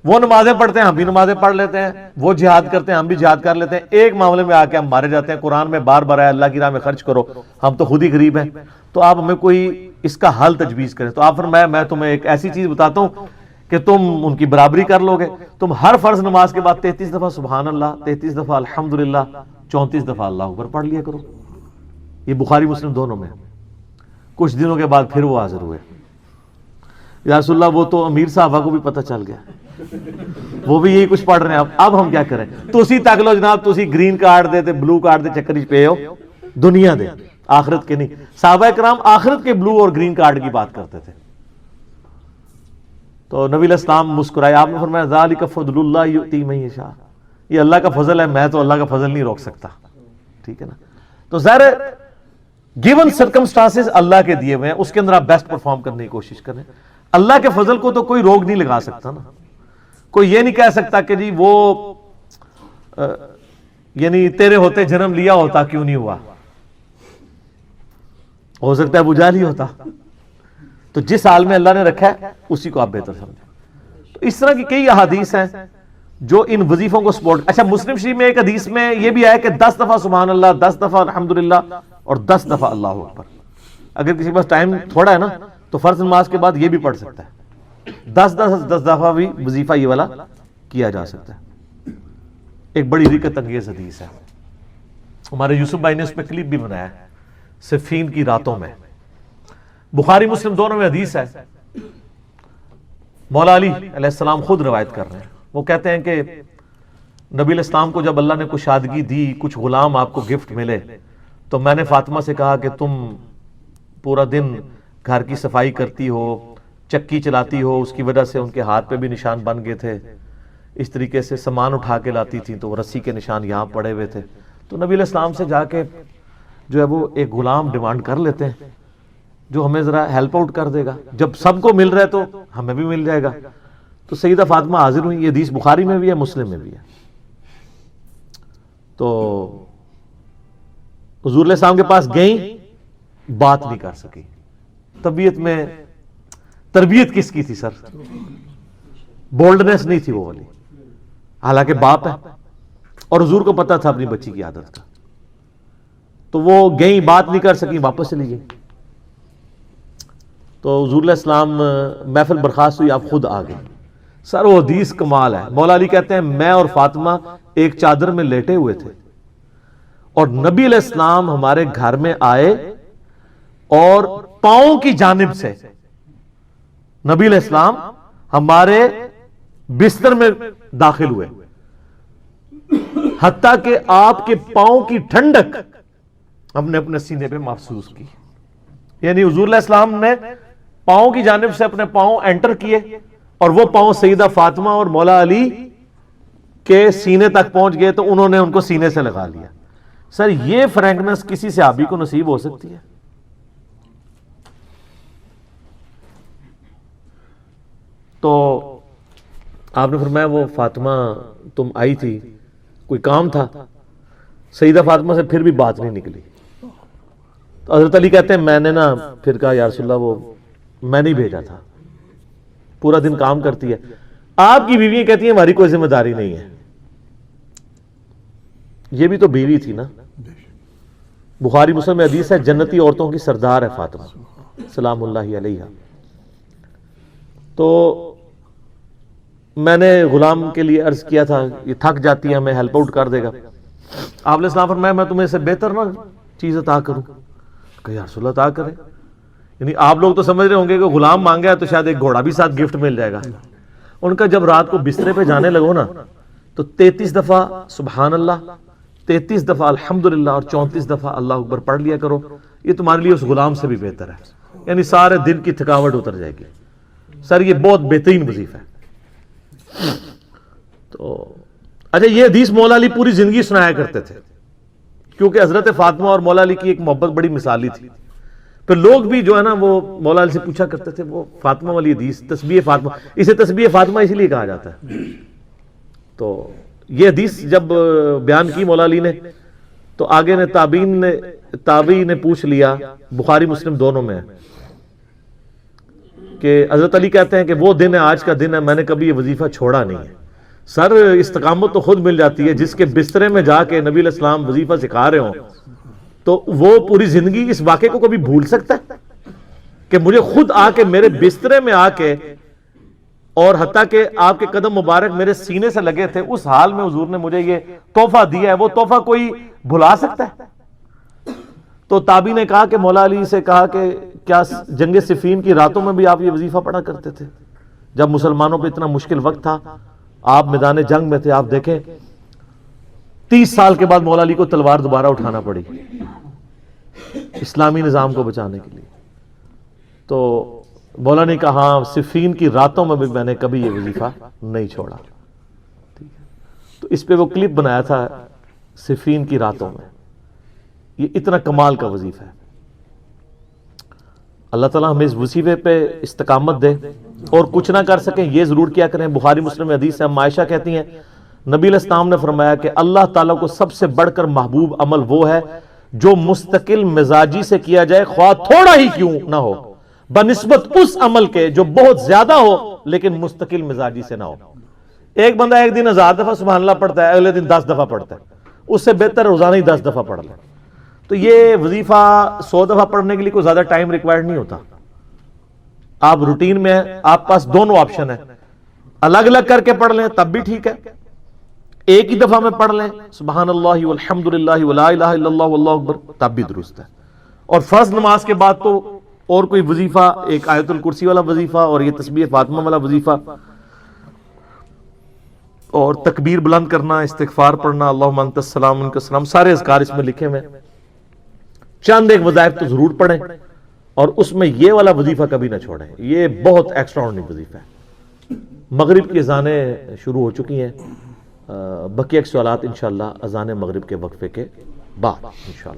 وہ نمازیں پڑھتے ہیں ہم بھی نمازیں پڑھ لیتے ہیں, وہ جہاد کرتے ہیں ہم بھی جہاد کر لیتے ہیں. ایک معاملے میں آ کے ہم مارے جاتے ہیں. قرآن میں بار بار ہے اللہ کی راہ میں خرچ کرو, ہم تو خود ہی غریب ہیں, تو آپ ہمیں کوئی اس کا حل تجویز کریں. تو آپ فرمایا میں تمہیں ایک ایسی چیز بتاتا ہوں کہ تم ان کی برابری کر لو گے. تم ہر فرض نماز کے بعد 33 دفعہ سبحان اللہ, 33 دفعہ الحمدللہ, 34 دفعہ اللہ اکبر پڑھ لیا کرو. یہ بخاری مسلم دونوں میں. کچھ دنوں کے بعد پھر وہ حاضر ہوئے, یا رسول اللہ وہ تو امیر صحابہ کو بھی پتہ چل گیا, وہ بھی یہی کچھ پڑھ رہے ہیں. اب ہم کیا کریں؟ تسی تک لو جناب, تسی گرین کارڈ دے تے بلو کارڈ دے چکر پہ ہو, دنیا دے آخرت کے نہیں. صحابہ کرام آخرت کے بلو اور گرین کارڈ کی بات کرتے تھے. تو نبی علیہ السلام مسکرائے, آپ نے فرمایا ذالک فضل اللہ یؤتی من یشاء, یہ اللہ کا فضل ہے, میں تو اللہ کا فضل نہیں روک سکتا. ٹھیک ہے نا. تو ظاہر گیون سرکمسٹانسز اللہ کے دیے ہوئے ہیں, اس کے اندر آپ بیسٹ پرفارم کرنے کی کوشش کریں. اللہ کے فضل کو تو کوئی روک نہیں لگا سکتا نا. کوئی یہ نہیں کہہ سکتا کہ جی وہ یعنی تیرے ہوتے جنم لیا ہوتا کیوں نہیں ہوا, ہو سکتا ہے ابو جہل ہی ہوتا. تو جس حال میں اللہ نے رکھا ہے اسی کو آپ بہتر سمجھیں. تو اس طرح کی کئی احادیث ہیں جو ان وظیفوں کو سپورٹ. اچھا مسلم شریف میں ایک حدیث میں یہ بھی آیا کہ 10 دفعہ سبحان اللہ, 10 دفعہ الحمدللہ اور 10 دفعہ اللہ اکبر. اگر کسی کے پاس ٹائم تھوڑا ہے نا تو فرض نماز کے بعد یہ بھی پڑھ سکتا ہے. 10 دفعہ بھی وظیفہ یہ والا کیا جا سکتا ہے. ایک بڑی رکت انگیز حدیث ہے, ہمارے یوسف بھائی نے اس پہ کلپ بھی بنایا ہے, صفین کی راتوں میں. بخاری مسلم دونوں میں حدیث ہے. مولا علی علیہ السلام خود روایت کر رہے ہیں. وہ کہتے ہیں کہ نبی علیہ السلام کو جب اللہ نے کشادگی دی، کچھ غلام آپ کو گفٹ ملے، تو میں نے فاطمہ سے کہا کہ تم پورا دن گھر کی صفائی کرتی ہو، چکی چلاتی ہو، اس کی وجہ سے ان کے ہاتھ پہ بھی نشان بن گئے تھے، اس طریقے سے سامان اٹھا کے لاتی تھی تو رسی کے نشان یہاں پڑے ہوئے تھے. تو نبی علیہ السلام سے جا کے جو ہے وہ ایک غلام ڈیمانڈ کر لیتے ہیں جو ہمیں ذرا ہیلپ آؤٹ کر دے گا، جب سب کو مل رہا ہے تو ہمیں بھی مل جائے گا. تو سیدہ فاطمہ حاضر ہوئی. یہ حدیث بخاری میں بھی ہے، مسلم میں بھی ہے. تو حضور علیہ السلام کے پاس گئیں، بات نہیں کر سکی. طبیعت میں تربیت کس کی تھی سر؟ بولڈنس نہیں تھی وہ والی، حالانکہ باپ ہے اور حضور کو پتا تھا اپنی بچی کی عادت کا. تو وہ گئیں، بات نہیں کر سکی، واپس چلی گئی. تو حضور علیہ السلام محفل برخاست ہوئی، آپ خود آ گئے. سر وہ حدیث کمال ہے. مولا علی کہتے ہیں میں اور فاطمہ ایک چادر میں لیٹے ہوئے تھے اور نبی علیہ السلام ہمارے گھر میں آئے اور پاؤں کی جانب سے نبی علیہ السلام ہمارے بستر میں داخل ہوئے، حتیٰ کہ آپ کے پاؤں کی ٹھنڈک ہم نے اپنے سینے پہ محسوس کی. یعنی حضور علیہ السلام نے پاؤں کی جانب سے اپنے پاؤں انٹر کیے اور وہ پاؤں سیدہ فاطمہ اور مولا علی کے سینے تک پہنچ گئے تو انہوں نے ان کو سینے سے لگا لیا. سر یہ فرینکنس کسی صحابی کو نصیب ہو سکتی ہے؟ تو آپ نے فرمایا وہ فاطمہ تم آئی تھی، کوئی کام تھا؟ سیدہ فاطمہ سے پھر بھی بات نہیں نکلی. تو حضرت علی کہتے ہیں میں نے نا پھر کہا یا رسول اللہ وہ میں نہیں بھیجا تھا، پورا دن کام کرتی ہے. آپ کی بیویاں کہتی ہیں ہماری کوئی ذمہ داری نہیں ہے. یہ بھی تو بیوی تھی نا. بخاری مسلم میں حدیث ہے جنتی عورتوں کی سردار ہے فاطمہ سلام اللہ علیہا. تو میں نے غلام کے لیے عرض کیا تھا یہ تھک جاتی ہے ہمیں ہیلپ آؤٹ کر دے گا. آپ علیہ السلام فرمایا میں تمہیں سے بہتر نہ چیز عطا کروں؟ کہ یا رسول اللہ عطا کرے. یعنی آپ لوگ تو سمجھ رہے ہوں گے کہ غلام مانگا ہے تو شاید ایک گھوڑا بھی ساتھ گفٹ مل جائے گا. ان کا جب رات کو بسترے پہ جانے لگو نا تو 33 دفعہ سبحان اللہ، 33 دفعہ الحمدللہ اور 34 دفعہ اللہ اکبر پڑھ لیا کرو. یہ تمہارے لیے اس غلام سے بھی بہتر ہے. یعنی سارے دن کی تھکاوٹ اتر جائے گی. سر یہ بہت بہترین وظیفہ ہے. تو اچھا یہ حدیث مولا علی پوری زندگی سنایا کرتے تھے کیونکہ حضرت فاطمہ اور مولا علی کی ایک محبت بڑی مثالی تھی. پھر لوگ بھی جو ہے نا وہ مولا علی سے پوچھا کرتے تھے وہ فاطمہ والی حدیث تسبیح فاطمہ، اسے تسبیح فاطمہ اسی لیے کہا جاتا ہے. تو یہ حدیث جب بیان کی مولا علی نے تو آگے نے تابعین نے پوچھ لیا، بخاری مسلم دونوں میں ہے کہ حضرت علی کہتے ہیں کہ وہ دن ہے آج کا دن ہے، میں نے کبھی یہ وظیفہ چھوڑا نہیں ہے. سر استقامت تو خود مل جاتی ہے. جس کے بسترے میں جا کے نبی علیہ السلام وظیفہ سکھا رہے ہوں تو وہ پوری زندگی اس واقعے کو کبھی بھول سکتا ہے کہ مجھے خود آ کے میرے بسترے میں آ کے اور حتیٰ کہ آپ کے قدم مبارک میرے سینے سے لگے تھے، اس حال میں حضور نے مجھے یہ تحفہ دیا ہے، وہ تحفہ کوئی بھلا سکتا ہے؟ تو تابعی نے کہا کہ مولا علی سے کہا کہ کیا جنگ صفین کی راتوں میں بھی آپ یہ وظیفہ پڑھا کرتے تھے جب مسلمانوں پہ اتنا مشکل وقت تھا، آپ میدان جنگ میں تھے؟ آپ دیکھیں 30 سال کے بعد مولا علی کو تلوار دوبارہ اٹھانا پڑی اسلامی نظام کو بچانے کے لیے. تو مولا نے کہا ہاں صفین کی راتوں میں بھی میں نے کبھی یہ وظیفہ نہیں چھوڑا. تو اس پہ وہ کلپ بنایا تھا صفین کی راتوں میں. یہ اتنا کمال کا وظیفہ ہے. اللہ تعالیٰ ہمیں اس وظیفے پہ استقامت دے اور کچھ نہ کر سکیں یہ ضرور کیا کریں. بخاری مسلم میں حدیث ہے، عائشہ کہتی ہیں نبی علیہ السلام نے فرمایا کہ اللہ تعالیٰ کو سب سے بڑھ کر محبوب عمل وہ ہے جو مستقل مزاجی سے کیا جائے خواہ تھوڑا ہی کیوں نہ ہو، بنسبت اس عمل کے جو بہت زیادہ ہو لیکن مستقل مزاجی سے نہ ہو. ایک بندہ ایک دن 1000 دفعہ سبحان اللہ پڑھتا ہے، اگلے دن 10 دفعہ پڑھتا ہے، اس سے بہتر روزانہ ہی 10 دفعہ پڑھ لے. تو یہ وظیفہ 100 دفعہ پڑھنے کے لیے کوئی زیادہ ٹائم ریکوائرڈ نہیں ہوتا. آپ روٹین میں ہیں، آپ پاس دونوں آپشن ہیں، الگ الگ کر کے پڑھ لیں تب بھی ٹھیک ہے، ایک ہی دفعہ میں پڑھ لیں سبحان اللہ والحمدللہ ولا الہ الا اللہ واللہ اکبر تب بھی درست ہے. اور فرض نماز کے بعد تو اور کوئی وظیفہ، ایک آیت الکرسی والا وظیفہ اور یہ تسبیح فاطمہ والا وظیفہ اور تکبیر بلند کرنا، استغفار پڑھنا، اللہم انت السلام منک السلام، سارے اذکار اس میں لکھے ہوئے ہیں۔ چند ایک وظائف تو ضرور پڑھیں، اور اس میں یہ والا وظیفہ کبھی نہ چھوڑیں، یہ بہت ایکسٹرا آرڈنری وظیفہ ہے۔ مغرب کی اذانیں شروع ہو چکی ہیں، بقیہ سوالات انشاءاللہ اذان مغرب کے وقفے کے بعد انشاءاللہ۔